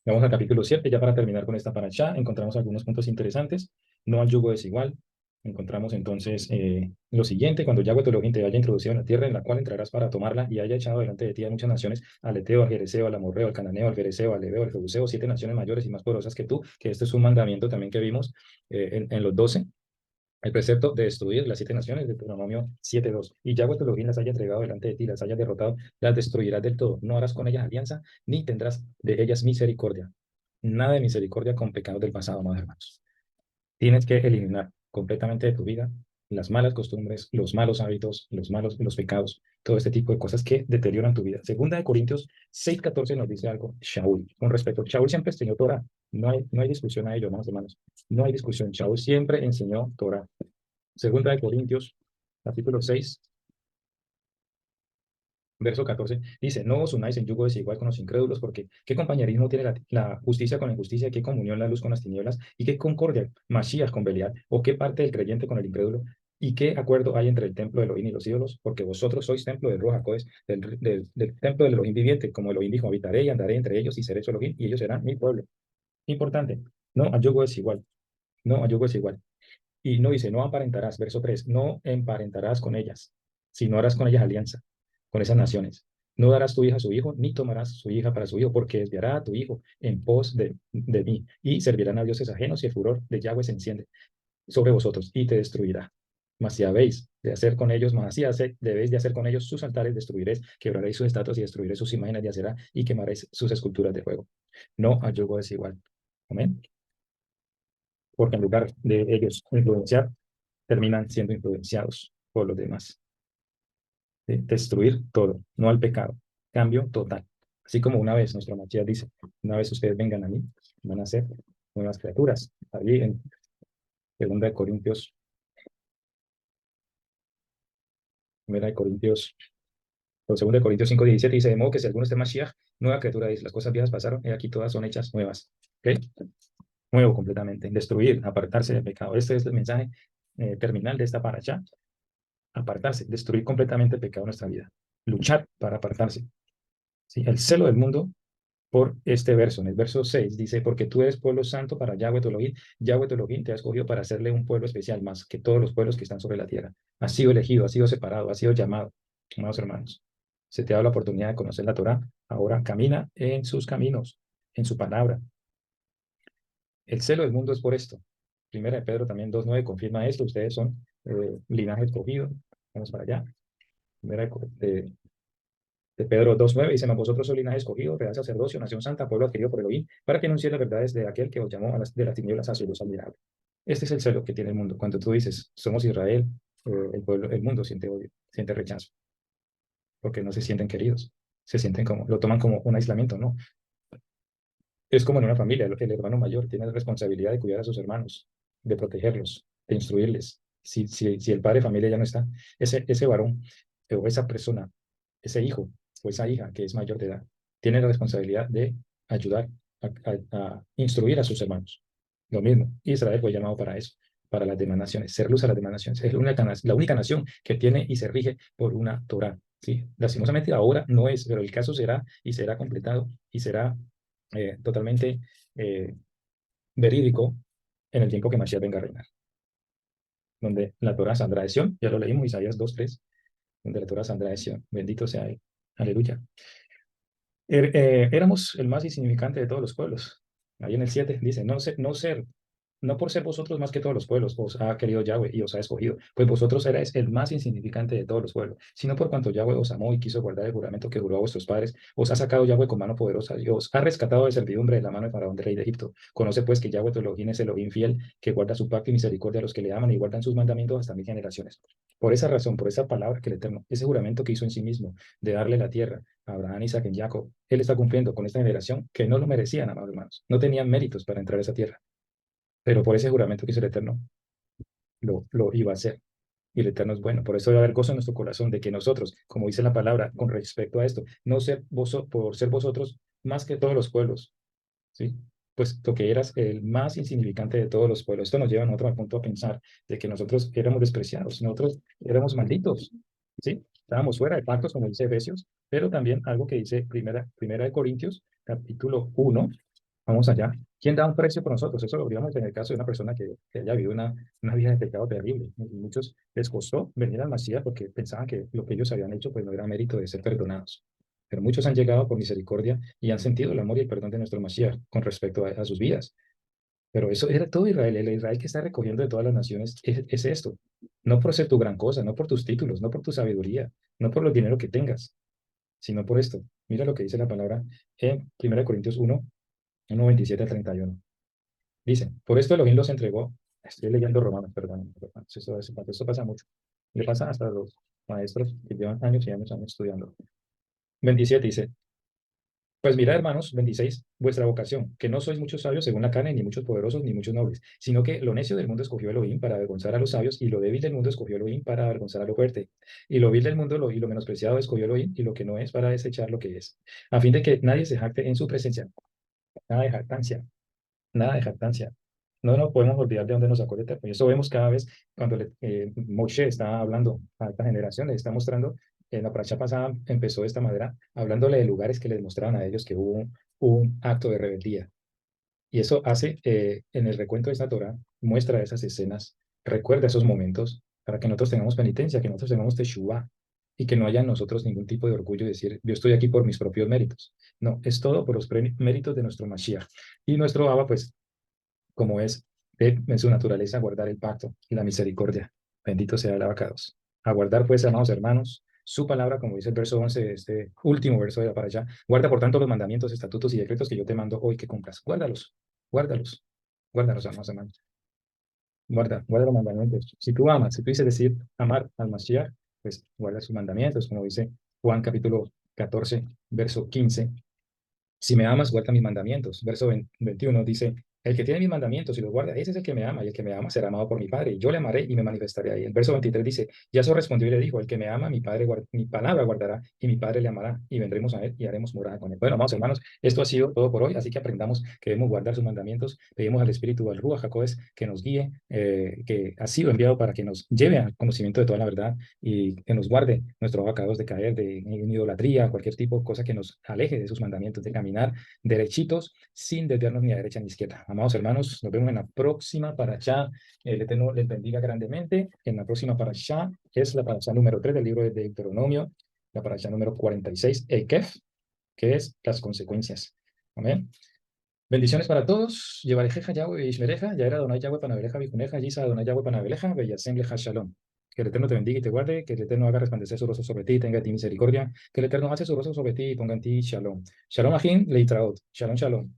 Vamos al capítulo 7, ya para terminar con esta paraxá, encontramos algunos puntos interesantes. No al yugo desigual. Encontramos entonces lo siguiente, cuando Yahweh tu Elohim te haya introducido en la tierra en la cual entrarás para tomarla y haya echado delante de ti a muchas naciones, al Eteo, al Jereseo, al Amorreo, al Cananeo, al Fereceo, al Leveo, al Jebuseo, 7 naciones mayores y más poderosas que tú, que este es un mandamiento también que vimos en los 12, el precepto de destruir las 7 naciones de Deuteronomio 7:2. Y Yahweh tu Elohim las haya entregado delante de ti, las haya derrotado, las destruirás del todo. No harás con ellas alianza, ni tendrás de ellas misericordia. Nada de misericordia con pecados del pasado, amados hermanos. Tienes que eliminar completamente de tu vida las malas costumbres, los malos hábitos, los pecados, todo este tipo de cosas que deterioran tu vida. Segunda de Corintios 6:14 nos dice algo, Shaul, con respecto. Shaul siempre enseñó Torah. No hay discusión a ello, hermanos. No hay discusión. Shaul siempre enseñó Torah. Segunda de Corintios, capítulo 6, verso 14, dice, no os unáis en yugo desigual con los incrédulos, porque ¿qué compañerismo tiene la justicia con la injusticia? ¿Qué comunión la luz con las tinieblas? ¿Y qué concordia Masías con Belial? ¿O qué parte del creyente con el incrédulo? ¿Y qué acuerdo hay entre el templo de Elohim y los ídolos? Porque vosotros sois templo del Ruach HaKodesh, del templo del Elohim viviente, como Elohim dijo, habitaré y andaré entre ellos y seré su Elohim, y ellos serán mi pueblo. Importante, no a yugo es igual, no a yugo es igual. Y no dice, no aparentarás, verso 3, no emparentarás con ellas, sino harás con ellas alianza, con esas naciones. No darás tu hija a su hijo, ni tomarás su hija para su hijo, porque desviará a tu hijo en pos de mí, y servirán a dioses ajenos, y el furor de Yahweh se enciende sobre vosotros, y te destruirá. Mas si habéis de hacer con ellos, mas así debéis de hacer con ellos sus altares, destruiréis, quebraréis sus estatuas y destruiréis sus imágenes de acera, y quemaréis sus esculturas de fuego. No a yugo desigual. Amén. Porque en lugar de ellos influenciar, terminan siendo influenciados por los demás. ¿Sí? Destruir todo, no al pecado. Cambio total. Así como una vez nuestro Mashiach dice, una vez ustedes vengan a mí, van a ser nuevas criaturas. Allí en 2 Corintios, 1 Corintios, o 2 Corintios 5:17 dice, de modo que si alguno es de Mashiach, nueva criatura es, las cosas viejas pasaron y aquí todas son hechas nuevas. ¿Ok? Nuevo completamente. Destruir, apartarse del pecado. Este es el mensaje terminal de esta paracha. Apartarse, destruir completamente el pecado en nuestra vida. Luchar para apartarse. ¿Sí? El celo del mundo por este verso. En el verso 6 dice, porque tú eres pueblo santo para Yahweh tu Elohim. Yahweh tu Elohim te ha escogido para hacerle un pueblo especial más que todos los pueblos que están sobre la tierra. Has sido elegido, has sido separado, has sido llamado. Amados hermanos, se te da la oportunidad de conocer la Torah. Ahora camina en sus caminos, en su palabra. El celo del mundo es por esto. Primera de Pedro también 2:9 confirma esto. Ustedes son linaje escogido. Vamos para allá. Primera de Pedro 2:9 dice, mas vosotros sois linaje escogido, real sacerdocio, nación santa, pueblo adquirido por Elohim, para que anunciéis las verdades de aquel que os llamó de las tinieblas a su luz admirable. Este es el celo que tiene el mundo. Cuando tú dices, somos Israel, el pueblo, el mundo siente odio, siente rechazo, porque no se sienten queridos, se sienten como, lo toman como un aislamiento, ¿no? Es como en una familia, el hermano mayor tiene la responsabilidad de cuidar a sus hermanos, de protegerlos, de instruirles. Si el padre de familia ya no está, ese varón o esa persona, ese hijo o esa hija que es mayor de edad, tiene la responsabilidad de ayudar a instruir a sus hermanos. Lo mismo, Israel fue llamado para eso, para las demás naciones, ser luz a las demás naciones. Es la única nación que tiene y se rige por una Torah. ¿Sí? Lastimosamente ahora no es, pero el caso será y será completado y será totalmente eh, verídico en el tiempo que Mashiach venga a reinar, donde la Torah saldrá de Sion, ya lo leímos, Isaías 2:3, donde la Torah saldrá de Sion. Bendito sea Él. Aleluya. Éramos el más insignificante de todos los pueblos. Ahí en el 7 dice, no por ser vosotros más que todos los pueblos, os ha querido Yahweh y os ha escogido, pues vosotros erais el más insignificante de todos los pueblos, sino por cuanto Yahweh os amó y quiso guardar el juramento que juró a vuestros padres, os ha sacado Yahweh con mano poderosa y os ha rescatado de servidumbre de la mano de Faraón, del rey de Egipto. Conoce pues que Yahweh tu Elohim es Elohim fiel, que guarda su pacto y misericordia a los que le aman y guardan sus mandamientos hasta 1000 generaciones. Por esa razón, por esa palabra que el Eterno, ese juramento que hizo en sí mismo de darle la tierra a Abraham, Isaac y Jacob, Él está cumpliendo con esta generación que no lo merecían, amados hermanos. No tenían méritos para entrar a esa tierra, pero por ese juramento que hizo el Eterno, lo iba a hacer. Y el Eterno es bueno. Por eso debe haber gozo en nuestro corazón de que nosotros, como dice la palabra con respecto a esto, no ser por ser vosotros más que todos los pueblos, ¿sí? Puesto que eras el más insignificante de todos los pueblos. Esto nos lleva a nosotros al punto a pensar de que nosotros éramos despreciados, nosotros éramos malditos, ¿sí? Estábamos fuera de pactos, como dice Efesios, pero también algo que dice primera de Corintios, capítulo 1. Vamos allá. ¿Quién da un precio por nosotros? Eso lo veríamos en el caso de una persona que haya vivido una vida de pecado terrible. Y muchos les costó venir al Mashiach porque pensaban que lo que ellos habían hecho pues no era mérito de ser perdonados. Pero muchos han llegado por misericordia y han sentido el amor y el perdón de nuestro Mashiach con respecto a sus vidas. Pero eso era todo Israel. El Israel que está recogiendo de todas las naciones es esto. No por ser tu gran cosa, no por tus títulos, no por tu sabiduría, no por el dinero que tengas, sino por esto. Mira lo que dice la palabra en 1 Corintios 1:27 al 31. Dice, por esto Elohim los entregó. Estoy leyendo Romanos, perdón. Esto pasa mucho. Le pasa hasta a los maestros que llevan años y años estudiando. 27 dice, pues mirad, hermanos, 26, vuestra vocación, que no sois muchos sabios según la carne, ni muchos poderosos, ni muchos nobles, sino que lo necio del mundo escogió Elohim para avergonzar a los sabios, y lo débil del mundo escogió Elohim para avergonzar a lo fuerte. Y lo vil del mundo y lo menospreciado escogió Elohim, y lo que no es para desechar lo que es, a fin de que nadie se jacte en su presencia. Nada de jactancia, nada de jactancia. no podemos olvidar de dónde nos sacó el Eterno. Y eso vemos cada vez cuando Moshe está hablando a esta generación, le está mostrando, en la paracha pasada empezó de esta manera, hablándole de lugares que les mostraban a ellos que hubo un acto de rebeldía. Y eso hace, en el recuento de esta Torah, muestra esas escenas, recuerda esos momentos para que nosotros tengamos penitencia, que nosotros tengamos teshuvah y que no haya en nosotros ningún tipo de orgullo de decir, yo estoy aquí por mis propios méritos. No, es todo por los méritos de nuestro Mashiach. Y nuestro Abba, pues, como es en su naturaleza, guardar el pacto y la misericordia. Bendito sea el abacados. Aguardar, pues, amados hermanos, su palabra, como dice el verso 11 de este último verso de la para allá. Guarda, por tanto, los mandamientos, estatutos y decretos que yo te mando hoy que cumplas. Guárdalos, guárdalos, guárdalos, amados hermanos. Guarda los mandamientos. Si tú amas, si tú dices decir amar al Mashiach, pues guarda sus mandamientos, como dice Juan capítulo 14, verso 15. Si me amas, guarda mis mandamientos. Verso 21 dice, el que tiene mis mandamientos y los guarda, ese es el que me ama, y el que me ama será amado por mi Padre. Y yo le amaré y me manifestaré ahí. El verso 23 dice, ya eso respondió y le dijo, el que me ama, mi Padre mi palabra guardará, y mi Padre le amará, y vendremos a él y haremos morada con él. Bueno, amados hermanos, esto ha sido todo por hoy, así que aprendamos que debemos guardar sus mandamientos. Pedimos al Espíritu, al Ruach Jacobes, que nos guíe, que ha sido enviado para que nos lleve al conocimiento de toda la verdad y que nos guarde nuestros acabados de caer, de en idolatría, cualquier tipo de cosa que nos aleje de sus mandamientos, de caminar derechitos, sin desviarnos ni a derecha ni a izquierda. Amados hermanos, nos vemos en la próxima parashá. El Eterno les bendiga grandemente. En la próxima parashá es la parashá número 3 del libro de Deuteronomio, la parashá número 46, Eikef, que es las consecuencias. Amén. Bendiciones para todos. Llevarejeja Yahweh y Ishmereja, ya era Donai Yahweh Panabeleja, Bijuneja, Yisa Donai Yahweh Panabeleja, Beyasem Leja Shalom. Que el Eterno te bendiga y te guarde, que el Eterno haga resplandecer su rostro sobre ti y tenga de ti misericordia, que el Eterno hace su rostro sobre ti y ponga en ti Shalom. Shalom Ajin, Leitraot. Shalom, Shalom.